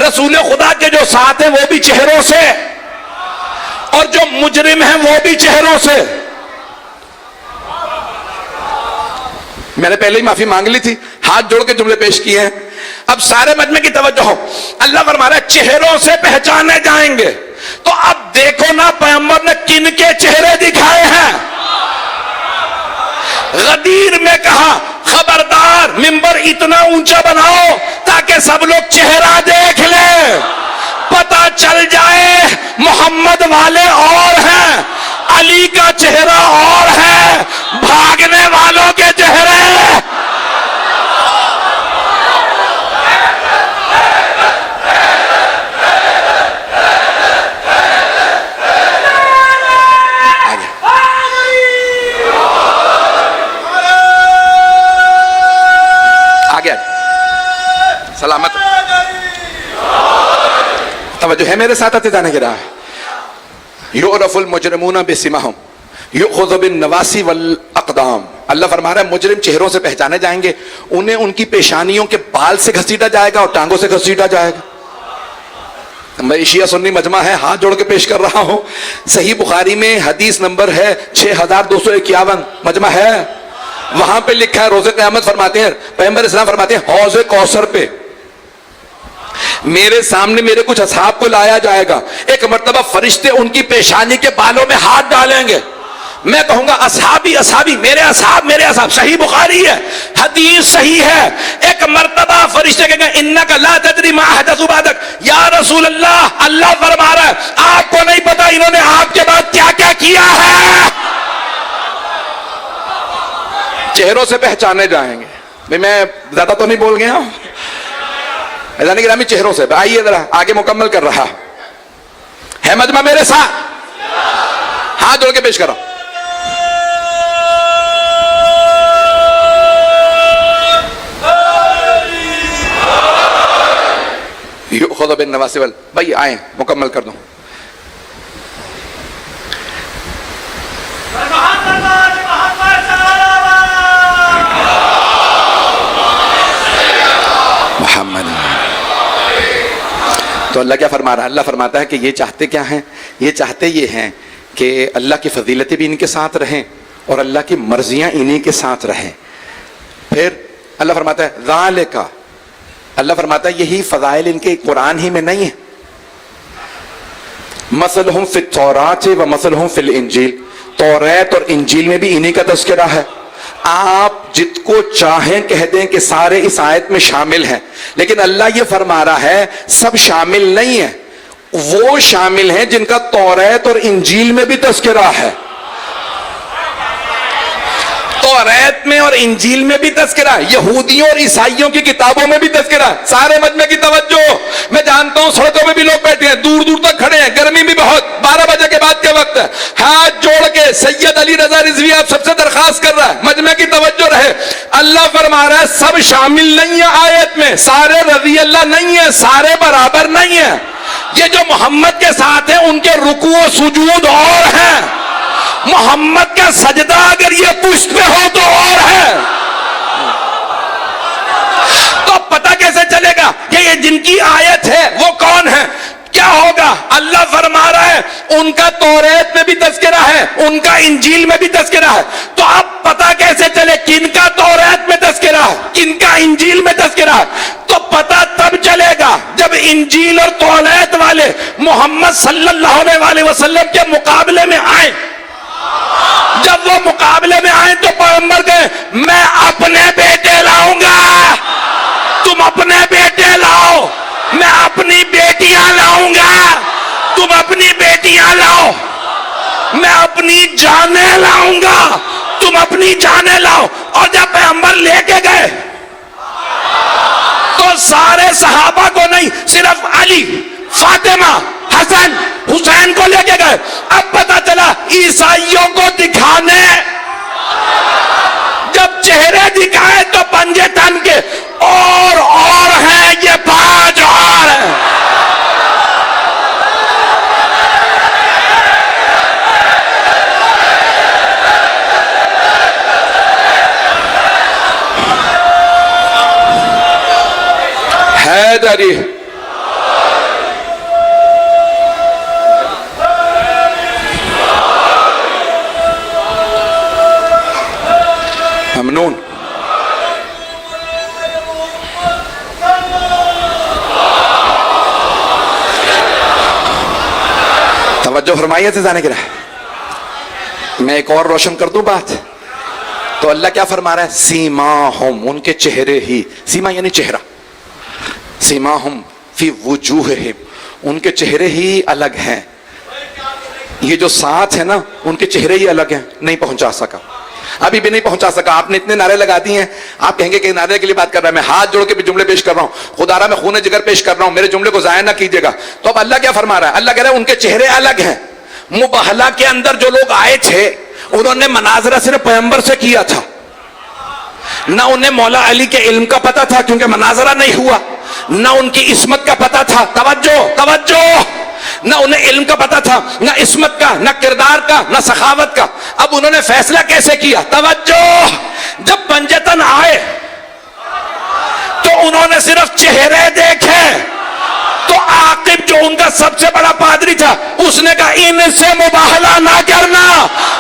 رسول خدا کے جو ساتھ ہیں وہ بھی چہروں سے، اور جو مجرم ہیں وہ بھی چہروں سے. میں نے پہلے ہی معافی مانگ لی تھی، ہاتھ جوڑ کے جملے پیش کیے ہیں. اب سارے مجمع کی توجہ ہو، اللہ فرما رہا ہے چہروں سے پہچانے جائیں گے. تو اب دیکھو نا پیغمبر نے کن کے چہرے دکھائے ہیں. غدیر میں کہا خبردار منبر اتنا اونچا بناؤ تاکہ سب لوگ چہرہ دیکھ لیں، پتہ چل جائے محمد والے اور ہیں، علی کا چہرہ اور ہے، بھاگنے والوں کے چہرے. سلامت توجہ ہے میرے ساتھ آتے جانے کے رہا. یعرف المجرمون بسیماہم یؤخذ بالنواصی والاقدام. اللہ فرما رہا ہے مجرم چہروں سے پہچانے جائیں گے، انہیں ان کی پیشانیوں کے بال سے گھسیٹا جائے گا اور ٹانگوں سے گھسیٹا جائے گا. میں شیعہ سنی مجمع ہے، ہاتھ جوڑ کے پیش کر رہا ہوں. صحیح بخاری میں حدیث نمبر ہے 6251، مجمع ہے، وہاں پہ لکھا ہے روز قیامت فرماتے ہیں پیغمبر اسلام فرماتے ہیں حوض کوثر پہ میرے سامنے میرے کچھ اصحاب کو لایا جائے گا. ایک مرتبہ فرشتے ان کی پیشانی کے بالوں میں ہاتھ ڈالیں گے. میں کہوں گا اصحابی اصحابی، میرے اصحاب. صحیح بخاری ہے، حدیث صحیح ہے. ایک مرتبہ فرشتے کہیں گے انک لا تدری ما احدث بعدک. یا رسول اللہ، اللہ فرما رہا ہے آپ کو نہیں پتا انہوں نے آپ کے بعد کیا کیا کیا ہے. چہروں سے پہچانے جائیں گے. میں زیادہ تو نہیں بول گیا، میدان گرامی چہروں سے. آئیے ذرا آگے مکمل کر رہا ہے مجمع میرے ساتھ، ہاتھ جوڑ کے پیش کرو. یؤخذ بالنواصی بھائی آئیں مکمل کر دوں. تو اللہ کیا فرما رہا ہے؟ اللہ فرماتا ہے کہ یہ چاہتے کیا ہیں؟ یہ چاہتے یہ ہیں کہ اللہ کی فضیلتیں بھی ان کے ساتھ رہیں اور اللہ کی مرضیاں انہی کے ساتھ رہیں. پھر اللہ فرماتا ہے ذالک، اللہ فرماتا ہے یہی فضائل ان کے قرآن ہی میں نہیں ہے. مثلہم فی التوراۃ و مثلہم فی الانجیل، توریت اور انجیل میں بھی انہی کا تذکرہ ہے. آپ جت کو چاہیں کہہ دیں کہ سارے اس آیت میں شامل ہیں، لیکن اللہ یہ فرما رہا ہے سب شامل نہیں ہیں. وہ شامل ہیں جن کا توریت اور انجیل میں بھی تذکرہ ہے. توریت میں اور انجیل میں بھی تذکرہ ہے، یہودیوں اور عیسائیوں کی کتابوں میں بھی تذکرہ ہے. سارے مجمع کی توجہ. میں جانتا ہوں سڑکوں پہ بھی لوگ بیٹھے ہیں، دور دور تک کھڑے ہیں، گرمی بھی بہت، 12 بجے کے بعد کے وقت ہے. ہاتھ جوڑ کے سید علی رضا رضوی آپ سب سے درخواست کر رہا ہے مجمع کی توجہ رہے. اللہ فرما رہا ہے سب شامل نہیں ہے آیت میں، سارے رضی اللہ نہیں ہے، سارے برابر نہیں ہے. یہ جو محمد کے ساتھ ہیں ان کے رکوع و سجود اور ہیں، محمد کا سجدہ اگر یہ پشت پہ ہو تو اور ہے. تو پتہ کیسے چلے گا کہ یہ جن کی آیت ہے وہ کون ہے؟ کیا ہوگا؟ اللہ فرما رہا ہے ان کا توریت میں بھی تذکرہ ہے، ان کا انجیل میں بھی تذکرہ ہے. تو اب پتہ کیسے چلے کن کا توریت میں تذکرہ ہے، کن کا انجیل میں تذکرہ ہے؟ تو پتہ تب چلے گا جب انجیل اور توریت والے محمد صلی اللہ علیہ وسلم کے مقابلے میں آئے. جب وہ مقابلے میں آئے تو پیغمبر کہے میں اپنے بیٹے لاؤں گا, تم اپنے بیٹے لاؤ, میں اپنی بیٹیاں لاؤں گا, تم اپنی بیٹیاں لاؤ, میں اپنی جانیں لاؤں گا, تم اپنی جانیں لاؤ. اور جب پیغمبر لے کے گئے تو سارے صحابہ کو نہیں, صرف علی, فاطمہ, حسن, حسین کو لے کے گئے. اب پتا چلا عیسائیوں کو دکھانے, جب چہرے دکھائے تو پنجے تن کے اور ہیں یہ 5 اور ہیں. حیدری ممنون. توجہ فرمائیے سے جانے کے رہا. میں ایک اور روشن کر دوں بات. تو اللہ کیا فرما رہا ہے؟ سیماہم, ان کے چہرے ہی, سیما یعنی چہرہ, سیماہم فی وجوہہم, ان کے چہرے ہی الگ ہیں. یہ جو ساتھ ہے نا ان کے چہرے ہی الگ ہیں. نہیں پہنچا سکا, ابھی بھی نہیں پہنچا سکا. آپ نے اتنے نعرے لگا دیے ہیں, آپ کہیں گے کہ نعرے کے لیے بات کر رہا ہے, میں ہاتھ جوڑ کے بھی جملے پیش کر رہا ہوں, خدا را میں خون جگر پیش کر رہا ہوں, میرے جملے کو ضائع نہ کیجیے گا. تو اب اللہ کیا فرما رہا ہے؟ اللہ کہہ رہا ہے ان کے چہرے الگ ہیں. مباہلہ کے اندر جو لوگ آئے تھے انہوں نے مناظرہ صرف پیغمبر سے کیا تھا, نہ انہیں مولا علی کے علم کا پتہ تھا کیونکہ مناظرہ نہیں ہوا, نہ ان کی عصمت کا پتہ تھا, توجہ, نہ انہیں علم کا پتہ تھا, نہ عصمت کا, نہ کردار کا, نہ سخاوت کا. اب انہوں نے فیصلہ کیسے کیا؟ توجہ, جب پنجتن آئے تو انہوں نے صرف چہرے دیکھے. تو عاقب جو ان کا سب سے بڑا پادری تھا اس نے کہا ان سے مباہلہ نہ کرنا,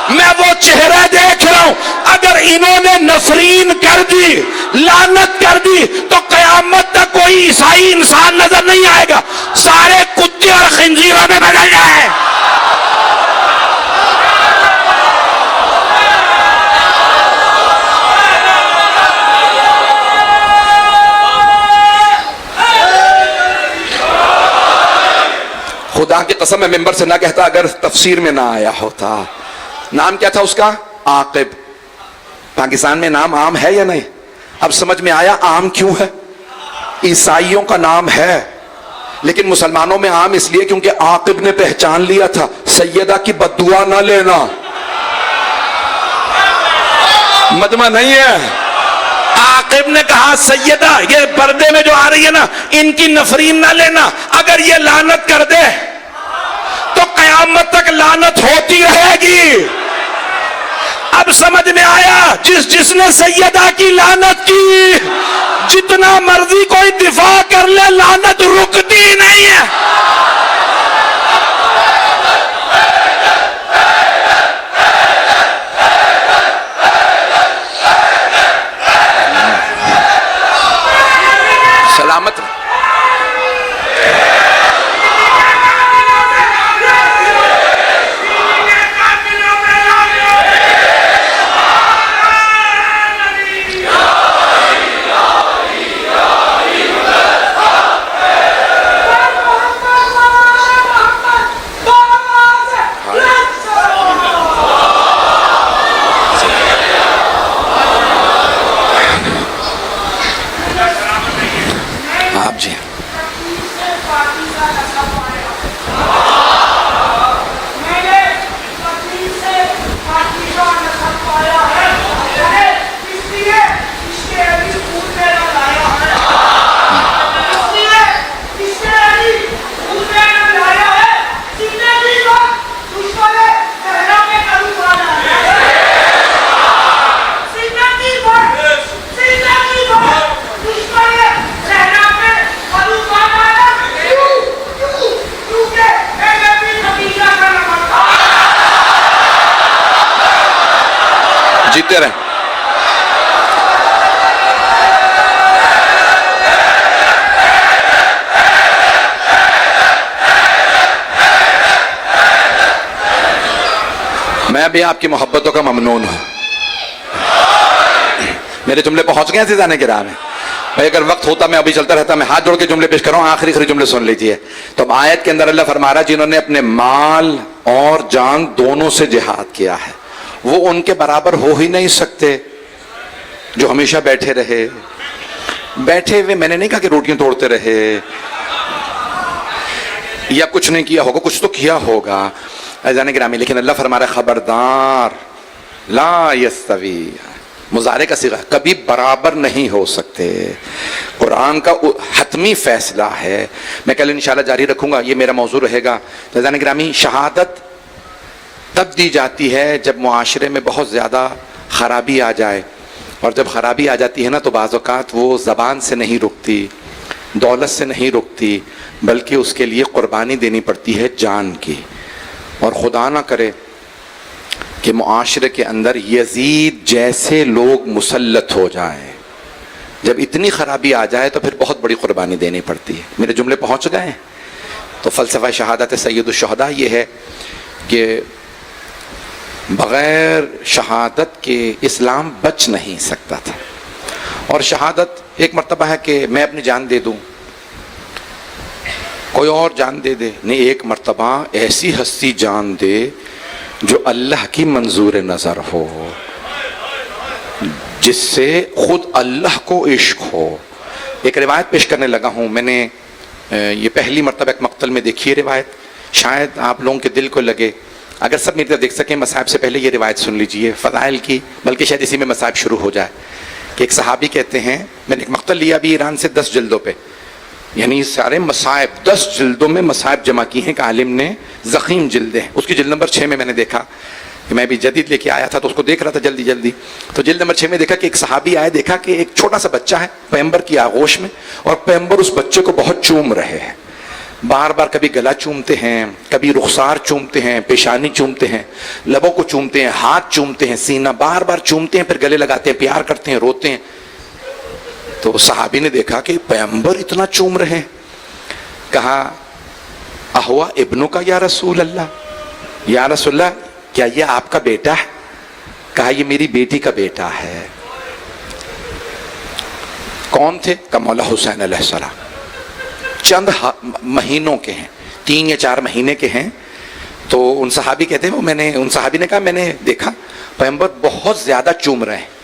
میں وہ چہرے دیکھ رہا ہوں, اگر انہوں نے نفرین کر دی, لعنت کر دی تو قیامت تک کوئی عیسائی انسان نظر نہیں آئے گا, سارے کتے اور خنزیروں میں بدل جائے. خدا کی قسم میں ممبر سے نہ کہتا اگر تفسیر میں نہ آیا ہوتا. نام کیا تھا اس کا؟ عاقب. پاکستان میں نام عام ہے یا نہیں؟ اب سمجھ میں آیا عام کیوں ہے. عیسائیوں کا نام ہے لیکن مسلمانوں میں عام اس لیے کیونکہ عاقب نے پہچان لیا تھا سیدہ کی بددعا نہ لینا. مجمع نہیں ہے. عاقب نے کہا سیدہ یہ پردے میں جو آ رہی ہے نا ان کی نفرین نہ لینا, اگر یہ لعنت کر دے تو قیامت تک لعنت ہوتی رہے گی. اب سمجھ میں آیا, جس نے سیدہ کی لعنت کی جتنا مرضی کوئی دفاع کر لے لعنت رکتی نہیں ہے. سلامت. آپ جی جیتے رہیں. میں بھی آپ کی محبتوں کا ممنون ہوں. میرے جملے پہنچ گئے ہیں عزیزان کرام. بھائی اگر وقت ہوتا میں ابھی چلتا رہتا, میں ہاتھ جوڑ کے جملے پیش کر رہا ہوں, آخری جملے سن لیجئے. تو اب آیت کے اندر اللہ فرما رہا ہے جنہوں نے اپنے مال اور جان دونوں سے جہاد کیا ہے وہ ان کے برابر ہو ہی نہیں سکتے جو ہمیشہ بیٹھے رہے. بیٹھے ہوئے میں نے نہیں کہا کہ روٹیاں توڑتے رہے یا کچھ نہیں کیا ہوگا, کچھ تو کیا ہوگا عزیزان گرامی, لیکن اللہ فرما رہا ہے خبردار لا یستوی, مضارع کا صیغہ, کبھی برابر نہیں ہو سکتے. قرآن کا حتمی فیصلہ ہے. میں کل انشاءاللہ جاری رکھوں گا, یہ میرا موضوع رہے گا. عزیزان گرامی, شہادت تب دی جاتی ہے جب معاشرے میں بہت زیادہ خرابی آ جائے, اور جب خرابی آ جاتی ہے نا تو بعض اوقات وہ زبان سے نہیں رکتی, دولت سے نہیں رکتی, بلکہ اس کے لیے قربانی دینی پڑتی ہے جان کی. اور خدا نہ کرے کہ معاشرے کے اندر یزید جیسے لوگ مسلط ہو جائیں. جب اتنی خرابی آ جائے تو پھر بہت بڑی قربانی دینی پڑتی ہے. میرے جملے پہنچ گئے ہیں. تو فلسفہ شہادت سید الشہداء یہ ہے کہ بغیر شہادت کے اسلام بچ نہیں سکتا تھا. اور شہادت ایک مرتبہ ہے کہ میں اپنی جان دے دوں, کوئی اور جان دے دے, نہیں, ایک مرتبہ ایسی ہستی جان دے جو اللہ کی منظور نظر ہو, جس سے خود اللہ کو عشق ہو. ایک روایت پیش کرنے لگا ہوں میں نے, یہ پہلی مرتبہ ایک مقتل میں دیکھی ہے روایت, شاید آپ لوگوں کے دل کو لگے. اگر سب میری طرف دیکھ سکیں مصائب سے پہلے یہ روایت سن لیجئے, فضائل کی, بلکہ شاید اسی میں مصائب شروع ہو جائے. کہ ایک صحابی کہتے ہیں, میں نے ایک مقتل لیا بھی ایران سے 10 جلدوں پہ, یعنی سارے مصائب 10 جلدوں میں مصائب جمع کی ہیں. کہ عالم نے زخیم جلدیں, اس کی جلد نمبر 6 میں نے دیکھا کہ میں بھی جدید لے کے آیا تھا تو اس کو دیکھ رہا تھا جلدی, تو جلد نمبر 6 میں دیکھا کہ ایک صحابی آئے, دیکھا کہ ایک چھوٹا سا بچہ ہے پیغمبر کی آغوش میں, اور پیغمبر اس بچے کو بہت چوم رہے ہیں, بار بار کبھی گلا چومتے ہیں, کبھی رخسار چومتے ہیں, پیشانی چومتے ہیں, لبوں کو چومتے ہیں, ہاتھ چومتے ہیں, سینہ بار بار چومتے ہیں, پھر گلے لگاتے ہیں, پیار کرتے ہیں, روتے ہیں. تو صحابی نے دیکھا کہ پیغمبر اتنا چوم رہے ہیں, کہا اہوا ابنوں کا یا رسول اللہ, یا رسول اللہ کیا یہ آپ کا بیٹا ہے؟ کہا یہ میری بیٹی کا بیٹا ہے. کون تھے؟ کہ مولا حسین علیہ السلام. چند مہینوں کے ہیں, 3 یا 4 مہینے کے ہیں. تو ان صحابی کہتے ہیں, ان صحابی نے کہا میں نے دیکھا پیغمبر بہت زیادہ چوم رہے ہیں,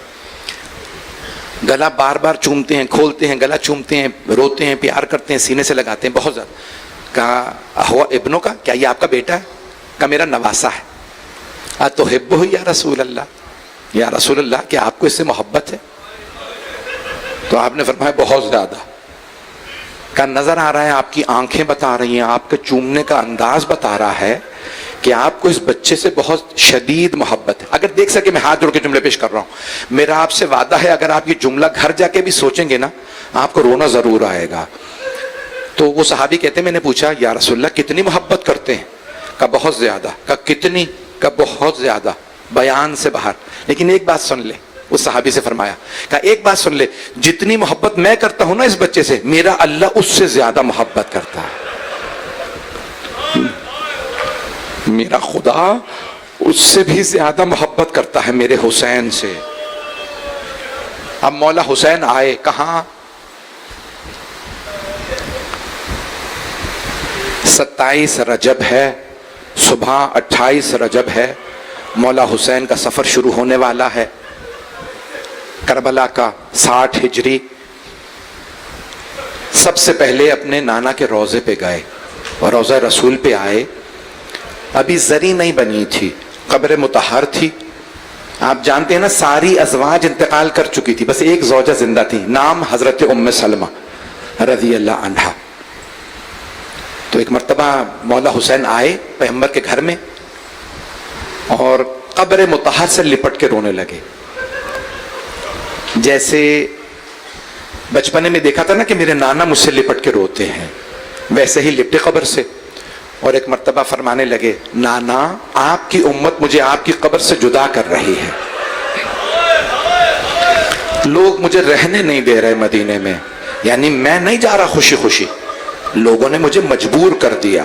گلا بار بار چومتے ہیں, کھولتے ہیں, گلا چومتے ہیں, روتے ہیں, پیار کرتے ہیں, سینے سے لگاتے ہیں بہت زیادہ. کہا اہوا ابنوں کا, کیا یہ آپ کا بیٹا ہے؟ کہا میرا نواسا ہے. اتحبہ یا رسول اللہ, یا رسول اللہ کیا آپ کو اس سے محبت ہے؟ تو آپ نے فرمایا بہت زیادہ. کہا نظر آ رہا ہے, آپ کی آنکھیں بتا رہی ہیں, آپ کے چومنے کا انداز بتا رہا ہے کہ آپ کو اس بچے سے بہت شدید محبت ہے. اگر دیکھ سکے میں ہاتھ جوڑ کے جملے پیش کر رہا ہوں, میرا آپ سے وعدہ ہے اگر آپ یہ جملہ گھر جا کے بھی سوچیں گے نا آپ کو رونا ضرور آئے گا. تو وہ صحابی کہتے ہیں میں نے پوچھا یا رسول اللہ کتنی محبت کرتے ہیں؟ کہا بہت زیادہ. کہا کتنی؟ کہا بہت زیادہ, بیان سے باہر. لیکن ایک بات سن لے, اس صحابی سے فرمایا, کہا ایک بات سن لے, جتنی محبت میں کرتا ہوں نا اس بچے سے, میرا اللہ اس سے زیادہ محبت کرتا ہے. میرا خدا اس سے بھی زیادہ محبت کرتا ہے میرے حسین سے. اب مولا حسین آئے, کہاں؟ 27 رجب ہے, صبح 28 رجب ہے, مولا حسین کا سفر شروع ہونے والا ہے, کربلا کا 60 ہجری. سب سے پہلے اپنے نانا کے روضے پہ گئے اور روضہ رسول پہ آئے. ابھی زری نہیں بنی تھی, قبر مطہر تھی. آپ جانتے ہیں نا ساری ازواج انتقال کر چکی تھی, بس ایک زوجہ زندہ تھی, نام حضرت ام سلمہ رضی اللہ عنہا. تو ایک مرتبہ مولا حسین آئے پیغمبر کے گھر میں اور قبر مطہر سے لپٹ کے رونے لگے. جیسے بچپنے میں دیکھا تھا نا کہ میرے نانا مجھ سے لپٹ کے روتے ہیں, ویسے ہی لپٹے قبر سے. اور ایک مرتبہ فرمانے لگے, نانا آپ کی امت مجھے آپ کی قبر سے جدا کر رہی ہے, لوگ مجھے رہنے نہیں دے رہے مدینے میں, یعنی میں نہیں جا رہا خوشی خوشی, لوگوں نے مجھے مجبور کر دیا.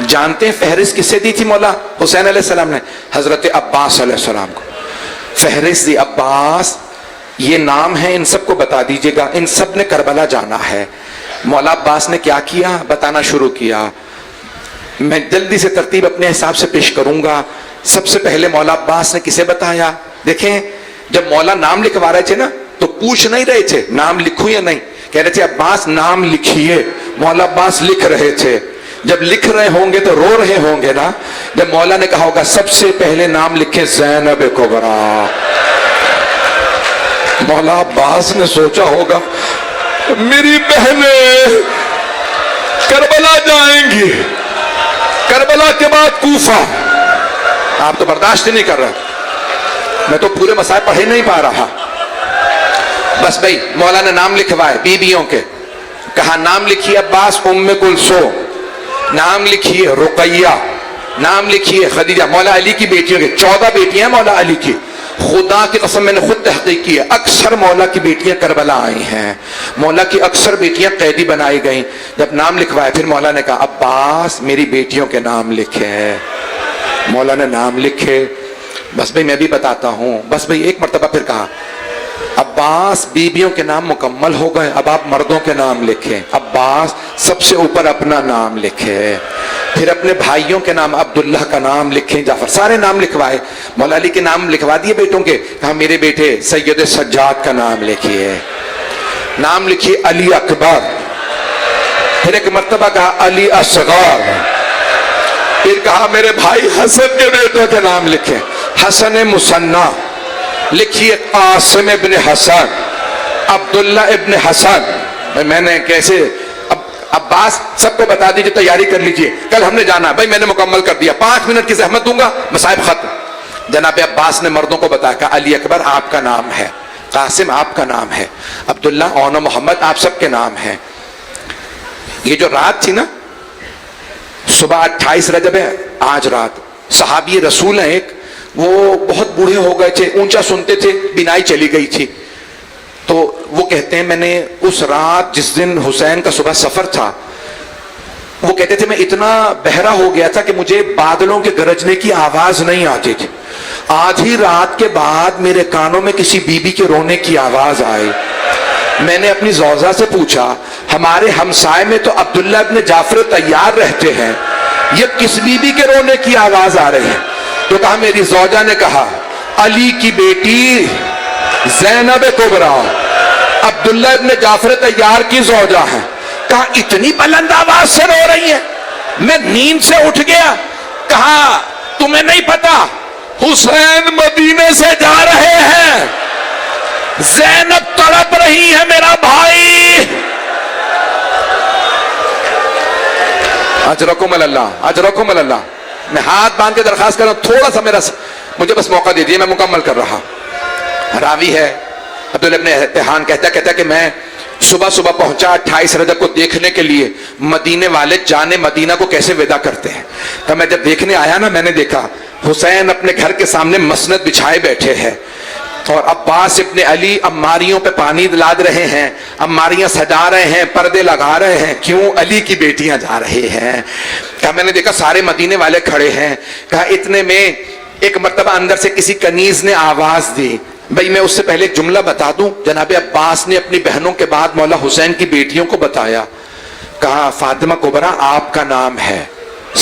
جانتے ہیں فہرست کس سے دی تھی مولا حسین علیہ السلام نے؟ حضرت عباس علیہ السلام کو فہرست دی. عباس یہ نام ہے، ان سب کو بتا دیجئے گا، ان سب نے کربلا جانا ہے. مولا عباس نے کیا کیا؟ بتانا شروع کیا. میں جلدی سے ترتیب اپنے حساب سے پیش کروں گا. سب سے پہلے مولا عباس نے کسے بتایا؟ دیکھیں جب مولا نام لکھوا رہے تھے نا تو پوچھ نہیں رہے تھے نام لکھوں یا نہیں، کہہ رہے تھے عباس نام لکھیے. مولا عباس لکھ رہے تھے. جب لکھ رہے ہوں گے تو رو رہے ہوں گے نا. جب مولا نے کہا ہوگا سب سے پہلے نام لکھیں زینب کبریٰ، مولا عباس نے سوچا ہوگا میری بہنیں کربلا جائیں گی، کربلا کے بعد کوفہ. آپ تو برداشت نہیں کر رہے، میں تو پورے مسائل پڑھ ہی نہیں پا رہا. بس بھائی مولا نے نام لکھوائے بیویوں کے. کہا نام لکھیے عباس ام کلثوم، نام لکھیے رقیہ، نام لکھیے خدیجہ. مولا علی کی بیٹیوں کے 14 بیٹیاں ہیں مولا علی کی. خدا کی قسم میں نے خود تحقیق کی ہے، اکثر مولا کی بیٹیاں کربلا آئی ہیں، مولا کی اکثر بیٹیاں قیدی بنائی گئیں. جب نام لکھوائے پھر مولا نے کہا عباس میری بیٹیوں کے نام لکھے. مولا نے نام لکھے. بس بھئی میں بھی بتاتا ہوں. بس بھئی ایک مرتبہ پھر کہا عباس بیویوں کے نام مکمل ہو گئے، اب آپ مردوں کے نام لکھیں. عباس سب سے اوپر اپنا نام لکھے، پھر اپنے بھائیوں کے نام عبداللہ کا نام لکھیں، جعفر، سارے نام لکھوائے. مولا علی کے نام لکھوا دیے بیٹوں کے. کہا میرے بیٹے سید سجاد کا نام لکھیے. نام لکھیے علی اکبر. پھر ایک مرتبہ کہا علی اصغر. پھر کہا میرے بھائی حسن کے بیٹوں کے نام لکھیں. حسن مثنیٰ لکھیے قاسم ابن حسن، عبداللہ ابن حسن. میں نے کیسے عباس سب کو بتا دیجئے، تیاری کر لیجئے، کل ہم نے جانا. بھائی میں نے مکمل کر دیا، 5 منٹ کی زحمت دوں گا، مصائب ختم. جناب عباس نے مردوں کو بتایا کہ علی اکبر آپ کا نام ہے، قاسم آپ کا نام ہے، عبداللہ اور محمد آپ سب کے نام ہیں. یہ جو رات تھی نا، صبح 28 رجب ہے آج رات. صحابی رسول ہیں ایک، وہ بہت بوڑھے ہو گئے تھے، اونچا سنتے تھے، بینائی چلی گئی تھی. تو وہ کہتے ہیں میں نے اس رات جس دن حسین کا صبح سفر تھا، وہ کہتے تھے میں اتنا بہرا ہو گیا تھا کہ مجھے بادلوں کے گرجنے کی آواز نہیں آتی تھی. آدھی رات کے بعد میرے کانوں میں کسی بیوی کے رونے کی آواز آئی. میں نے اپنی زوجہ سے پوچھا ہمارے ہمسائے میں تو عبداللہ ابن جعفر طیار رہتے ہیں، یہ کس بیوی کے رونے کی آواز آ رہی ہے؟ تو کہا میری زوجہ نے کہا علی کی بیٹی زینب کبریٰ عبداللہ ابن جعفر طیار کی زوجہ ہے. کہا اتنی بلند آواز سے رو رہی ہے؟ میں نیند سے اٹھ گیا. کہا تمہیں نہیں پتا حسین مدینے سے جا رہے ہیں، زینب تڑپ رہی ہے میرا بھائی. اجرکم اللہ، اجرکم اللہ. میں ہاتھ باندھ کے درخواست کر رہا ہوں، تھوڑا سا مجھے بس موقع دے دیے، میں مکمل کر رہا. راوی ہے عبداللہ ابن احان کہتا ہے کہ میں صبح پہنچا 28 رجب کو دیکھنے کے لیے مدینے والے جانے مدینہ کو کیسے ودا کرتے ہیں. تو میں جب دیکھنے آیا نا، میں نے دیکھا حسین اپنے گھر کے سامنے مسند بچھائے بیٹھے ہیں اور عباس ابن علی اماریوں پہ پانی لاد رہے ہیں، اماریاں سجا رہے ہیں، پردے لگا رہے ہیں. کیوں؟ علی کی بیٹیاں جا رہے ہیں. کہا میں نے دیکھا سارے مدینے والے کھڑے ہیں. کہا اتنے میں ایک مرتبہ اندر سے کسی کنیز نے آواز دی. بھئی میں اس سے پہلے ایک جملہ بتا دوں. جناب عباس نے اپنی بہنوں کے بعد مولا حسین کی بیٹیوں کو بتایا. کہا فاطمہ کبریٰ آپ کا نام ہے،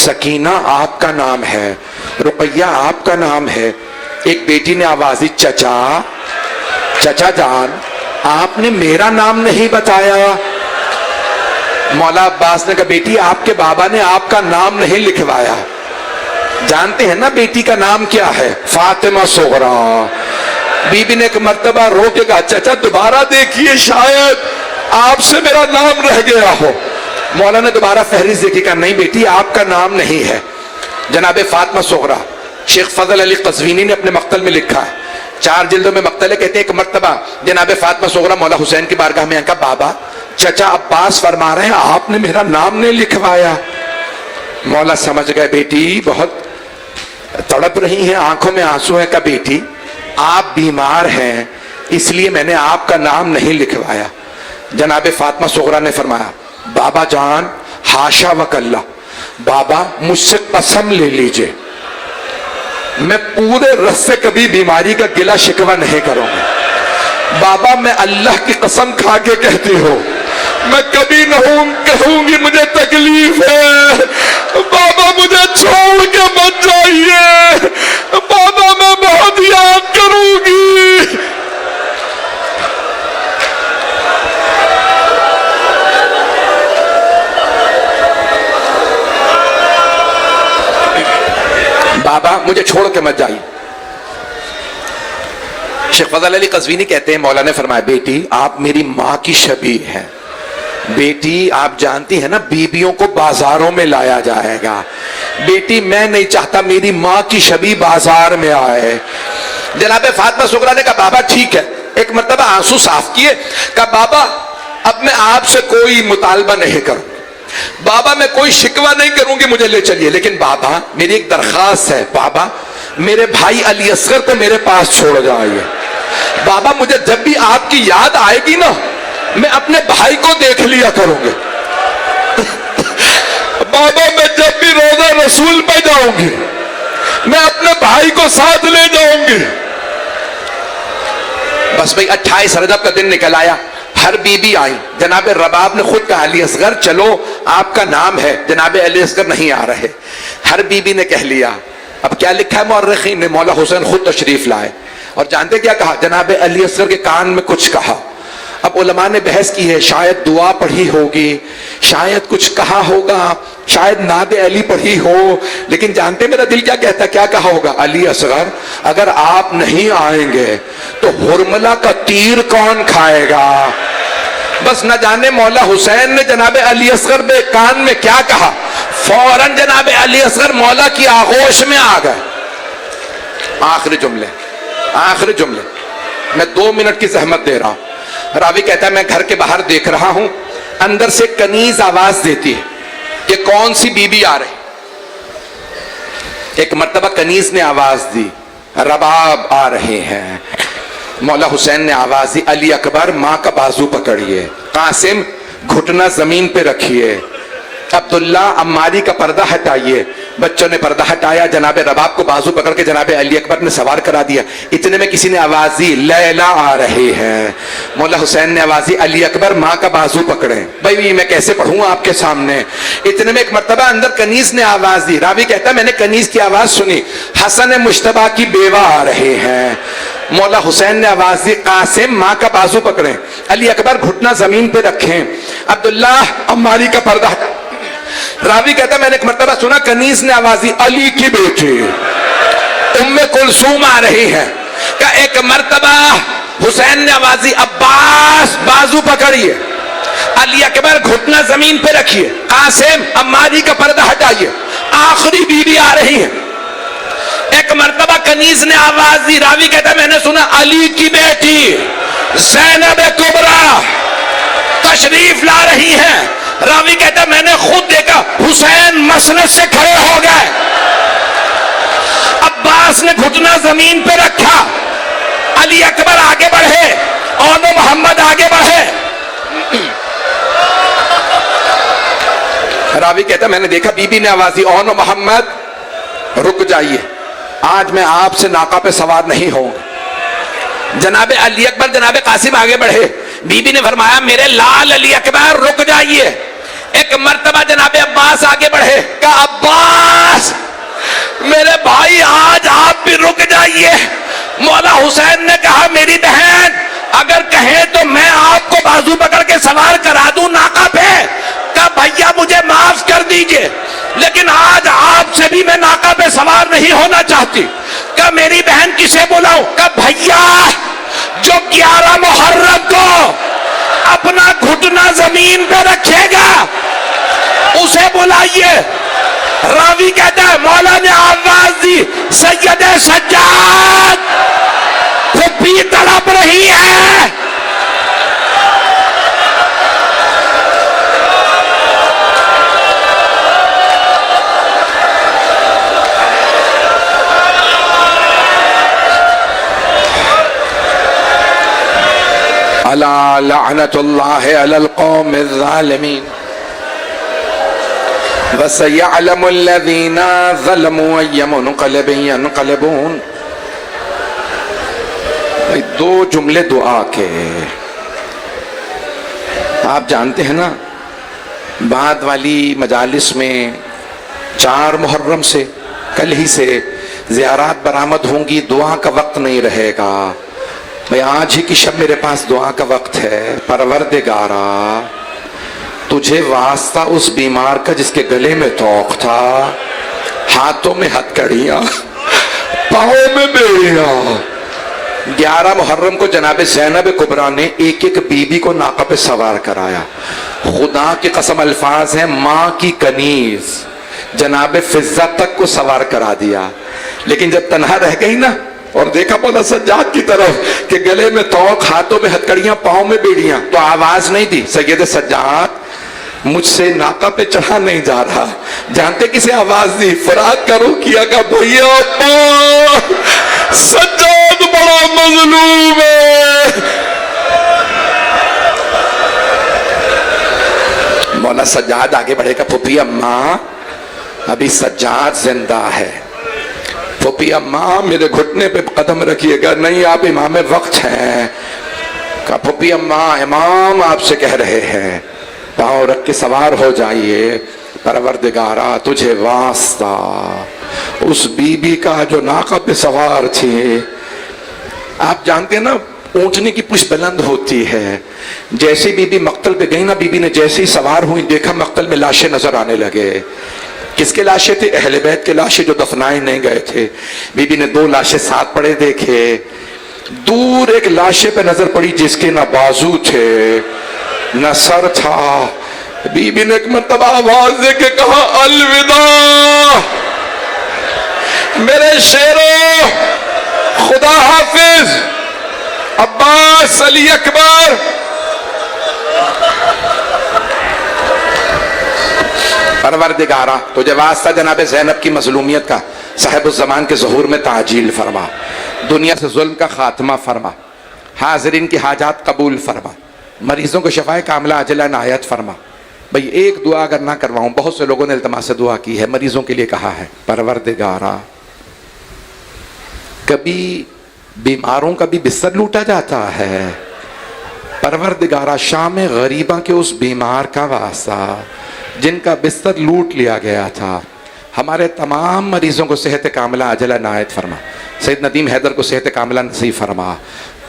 سکینہ آپ کا نام ہے، رقیہ آپ کا نام ہے. ایک بیٹی نے آواز دی چچا جان آپ نے میرا نام نہیں بتایا. مولا عباس نے کہا بیٹی آپ کے بابا نے آپ کا نام نہیں لکھوایا. جانتے ہیں نا بیٹی کا نام کیا ہے؟ فاطمہ صغریٰ. بی بی نے ایک مرتبہ رو کے کہا چچا دوبارہ دیکھیے شاید آپ سے میرا نام رہ گیا ہو. مولا نے دوبارہ فہرست دیکھی، کہا نہیں بیٹی آپ کا نام نہیں ہے. جناب فاطمہ صغریٰ شیخ فضل علی قزوینی نے اپنے مقتل میں لکھا ہے، 4 جلدوں میں مقتل ہے. کہتے ہیں ایک مرتبہ جناب فاطمہ صغریٰ مولا حسین کی بارگاہ میں کہا بابا چچا عباس فرما رہے ہیں آپ نے میرا نام نہیں لکھوایا. مولا سمجھ گئے بیٹی بہت تڑپ رہی ہیں، آنکھوں میں آنسو ہے. کہا بیٹی آپ بیمار ہیں اس لیے میں نے آپ کا نام نہیں لکھوایا. جناب فاطمہ صغریٰ نے فرمایا بابا جان ہاشا وکلا، بابا مجھ سے قسم لے لیجئے میں پورے رس سے کبھی بیماری کا گلا شکوہ نہیں کروں گا. بابا میں اللہ کی قسم کھا کے کہتی ہوں میں کبھی نہ کہوں گی مجھے تکلیف ہے. بابا مجھے چھوڑ کے مت جائیے. بابا میں بہت یاد کروں گی. بابا مجھے چھوڑ کے مت جائیے. شیخ فضل علی قزوینی کہتے ہیں مولا نے فرمایا بیٹی آپ میری ماں کی شبیہ ہیں. بیٹی آپ جانتی ہیں نا بیبیوں کو بازاروں میں لایا جائے گا. بیٹی میں نہیں چاہتا میری ماں کی شبیہ بازار میں آئے. جناب فاطمہ سغرا نے کہا بابا ٹھیک ہے. ایک مرتبہ آنسو صاف کیے. کہا بابا اب میں آپ سے کوئی مطالبہ نہیں کروں. بابا میں کوئی شکوہ نہیں کروں گی مجھے لے چلیے. لیکن بابا میری ایک درخواست ہے. بابا میرے بھائی علی اصغر کو میرے پاس چھوڑ جائیے. بابا مجھے جب بھی آپ کی یاد آئے گی نا میں اپنے بھائی کو دیکھ لیا کروں گی. بابا میں جب بھی روزہ رسول پہ جاؤں گی میں اپنے بھائی کو ساتھ لے جاؤں گی. بس بھئی 28 رجب کا دن نکل آیا. ہر بی بی آئی. جناب رباب نے خود کہا علی اصغر چلو آپ کا نام ہے. جناب علی اصغر نہیں آ رہے. ہر بی بی نے کہہ لیا. اب کیا لکھا ہے مورخین نے مولا حسین خود تشریف لائے اور جانتے کیا کہا جناب علی اصغر کے کان میں کچھ کہا. اب علماء نے بحث کی ہے شاید دعا پڑھی ہوگی شاید کچھ کہا ہوگا شاید نعت علی پڑھی ہو. لیکن جانتے میرا دل کیا کہتا کیا کہا ہوگا علی اصغر اگر آپ نہیں آئیں گے تو ہرملہ کا تیر کون کھائے گا. بس نہ جانے مولا حسین نے جناب علی اصغر کے کان میں کیا کہا فوراً جناب علی اصغر مولا کی آغوش میں آ گئے. آخری جملے میں 2 منٹ کی زحمت دے رہا ہوں. راوی کہتا ہے میں گھر کے باہر دیکھ رہا ہوں اندر سے کنیز آواز دیتی ہے کہ کون سی بی بی آ رہی. ایک مرتبہ کنیز نے آواز دی رباب آ رہے ہیں. مولا حسین نے آواز دی علی اکبر ماں کا بازو پکڑیے. قاسم گھٹنا زمین پہ رکھیے. عبداللہ عماری کا پردہ ہٹائیے. بچوں نے پردہ ہٹایا. جناب رباب کو بازو پکڑ کے جناب علی اکبر نے سوار کرا دیا. اتنے میں کسی نے آواز دی لیلا آ رہے ہیں. مولا حسین نے آواز دی علی اکبر ماں کا بازو پکڑیں. بھائی میں کیسے پڑھوں آپ کے سامنے. اتنے میں ایک مرتبہ اندر کنیز نے آواز دی. راوی کہتا ہے میں نے کنیز کی آواز سنی حسن مشتبہ کی بیوہ آ رہے ہیں. مولا حسین نے آواز دی قاسم ماں کا بازو پکڑیں. علی اکبر گھٹنا زمین پہ رکھیں. عبداللہ عماری کا پردہ ہٹائیں. راوی کہتا ہے میں نے ایک مرتبہ سنا کنیز نے آواز دی علی کی بیٹی ام کلثوم آ رہی ہے. کہ ایک مرتبہ حسین نے آواز دی عباس بازو پکڑیے. علی اکبر گھٹنا زمین پہ رکھیے. قاسم عماری کا پردہ ہٹائیے. آخری بیوی آ رہی ہے. ایک مرتبہ کنیز نے آواز دی. راوی کہتا ہے میں نے سنا علی کی بیٹی زینب کبریٰ تشریف لا رہی ہے. راوی کہتا ہے میں نے خود دیکھا حسین مسند سے کھڑے ہو گئے. عباس نے گھٹنا زمین پہ رکھا. علی اکبر آگے بڑھے. اون محمد آگے بڑھے. راوی کہتا ہے میں نے دیکھا بی بی نے آواز دی اون محمد رک جائیے آج میں آپ سے ناقہ پہ سوار نہیں ہوں. جناب علی اکبر جناب قاسم آگے بڑھے. بی بی نے فرمایا میرے لال علی اکبر رک جائیے. ایک مرتبہ جناب عباس آگے بڑھے. کہا عباس میرے بھائی آج آپ بھی رک جائیے. مولا حسین نے کہا میری بہن اگر کہیں تو میں آپ کو بازو پکڑ کے سوار کرا دوں ناقہ پہ. کہا بھیا مجھے معاف کر دیجئے لیکن آج آپ سے بھی میں ناقہ پہ سوار نہیں ہونا چاہتی. کہا میری بہن کسے بلاؤں. کہا بھیا جو 11 محرم کو اپنا گھٹنا زمین پہ رکھے گا اسے بلائیے. راوی کہتا ہے مولا نے آواز دی سید سجاد پھپھی تڑپ رہی ہے. الا لعنت اللہ علی القوم الظالمین. وَسَيَعْلَمُ الَّذِينَ ظَلَمُوا أَيَّ مُنْقَلِبٍ يَنْقَلِبُونَ. دو جملے دعا کے. آپ جانتے ہیں نا بعد والی مجالس میں 4 محرم سے کل ہی سے زیارات برآمد ہوں گی، دعا کا وقت نہیں رہے گا. میں آج ہی کی شب میرے پاس دعا کا وقت ہے. پروردگارا تجھے واسطہ اس بیمار کا جس کے گلے میں توق تھا، ہاتھوں میں ہتکڑیاں، پاؤں میں بیڑیاں. 11 محرم کو جناب زینب کبریٰ نے ایک ایک بی بی کو ناقہ پہ سوار کرایا. خدا کی قسم الفاظ ہیں، ماں کی کنیز جناب فضہ تک کو سوار کرا دیا. لیکن جب تنہا رہ گئی نا اور دیکھا مولا سجاد کی طرف کہ گلے میں توق، ہاتھوں میں ہتکڑیاں، پاؤں میں بیڑیاں، تو آواز نہیں دی. سید سجاد مجھ سے ناقہ پہ چڑھا نہیں جا رہا. جانتے کسے آواز دی؟ فرات کا روح کیا کہ بھیا سجاد بڑا مظلوم ہے. مولا سجاد آگے بڑھے گا، پھوپھی اماں ابھی سجاد زندہ ہے. پھوپھی اماں میرے گھٹنے پہ قدم رکھیے گا. نہیں آپ امام وقت ہیں. کہا پھوپھی اماں امام آپ سے کہہ رہے ہیں، پاؤں رکھ کے سوار ہو جائیے. پروردگارا تجھے واسطہ اس بی بی کا جو ناقہ پہ سوار تھی. آپ جانتے ہیں نا اونٹنے کی پشت بلند ہوتی ہے. جیسے بی بی مقتل پہ گئی نا، بی بی نے جیسے ہی سوار ہوئی دیکھا مقتل میں لاشیں نظر آنے لگے. کس کے لاشیں تھے؟ اہل بیت کے لاشیں جو دفنائے نہیں گئے تھے. بی بی نے 2 لاشیں ساتھ پڑے دیکھے. دور ایک لاشے پہ نظر پڑی جس کے نہ بازو تھے نہ سر تھا. بی بی نے ایک مرتبہ آواز دے کے کہا الوداع میرے شیرو، خدا حافظ. عباس، علی اکبر. پروردگارا تجھے واسطہ جناب زینب کی مظلومیت کا صاحب الزمان کے ظہور میں تعجیل فرما. دنیا سے ظلم کا خاتمہ فرما. حاضرین کی حاجات قبول فرما. مریضوں کو شفائے کاملہ عاجلہ عنایت فرما. بھئی ایک دعا اگر نہ کرواؤں، بہت سے لوگوں نے التماس سے دعا کی ہے، مریضوں کے لیے کہا ہے. پروردگارا کبھی بیماروں کا بھی بستر لوٹا جاتا ہے. پروردگارا شام غریبہ کے اس بیمار کا واسطہ جن کا بستر لوٹ لیا گیا تھا، ہمارے تمام مریضوں کو صحت کاملہ عاجلہ عنایت فرما. سید ندیم حیدر کو صحت کاملہ نصیب فرما.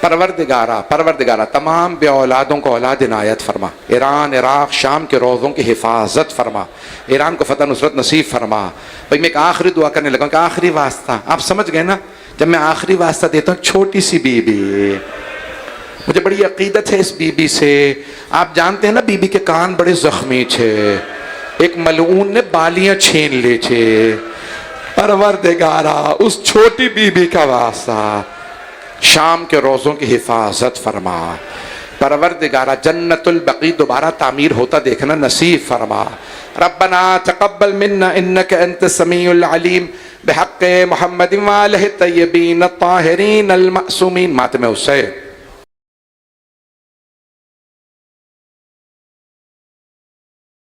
پروردگارا تمام بے اولادوں کو اولاد عنایت فرما. ایران، عراق، شام کے روضوں کی حفاظت فرما. ایران کو فتح نصرت نصیب فرما. بھئی میں ایک آخری دعا کرنے لگا کہ آخری واسطہ آپ سمجھ گئے نا. جب میں آخری واسطہ دیتا ہوں، چھوٹی سی بی بی، مجھے بڑی عقیدت ہے اس بی بی سے. آپ جانتے ہیں نا بی بی کے کان بڑے زخمی تھے، ایک ملعون نے بالیاں چھین لی تھے. پروردگارا اس چھوٹی بی بی کا واسطہ شام کے روزوں کی حفاظت فرما. پروردگارا جنت البقیع دوبارہ تعمیر ہوتا دیکھنا نصیب فرما. ربنا تقبل منا انك انت السميع العليم بحق محمد وآلہ الطیبین الطاہرین المعصومین. ماتم حسین.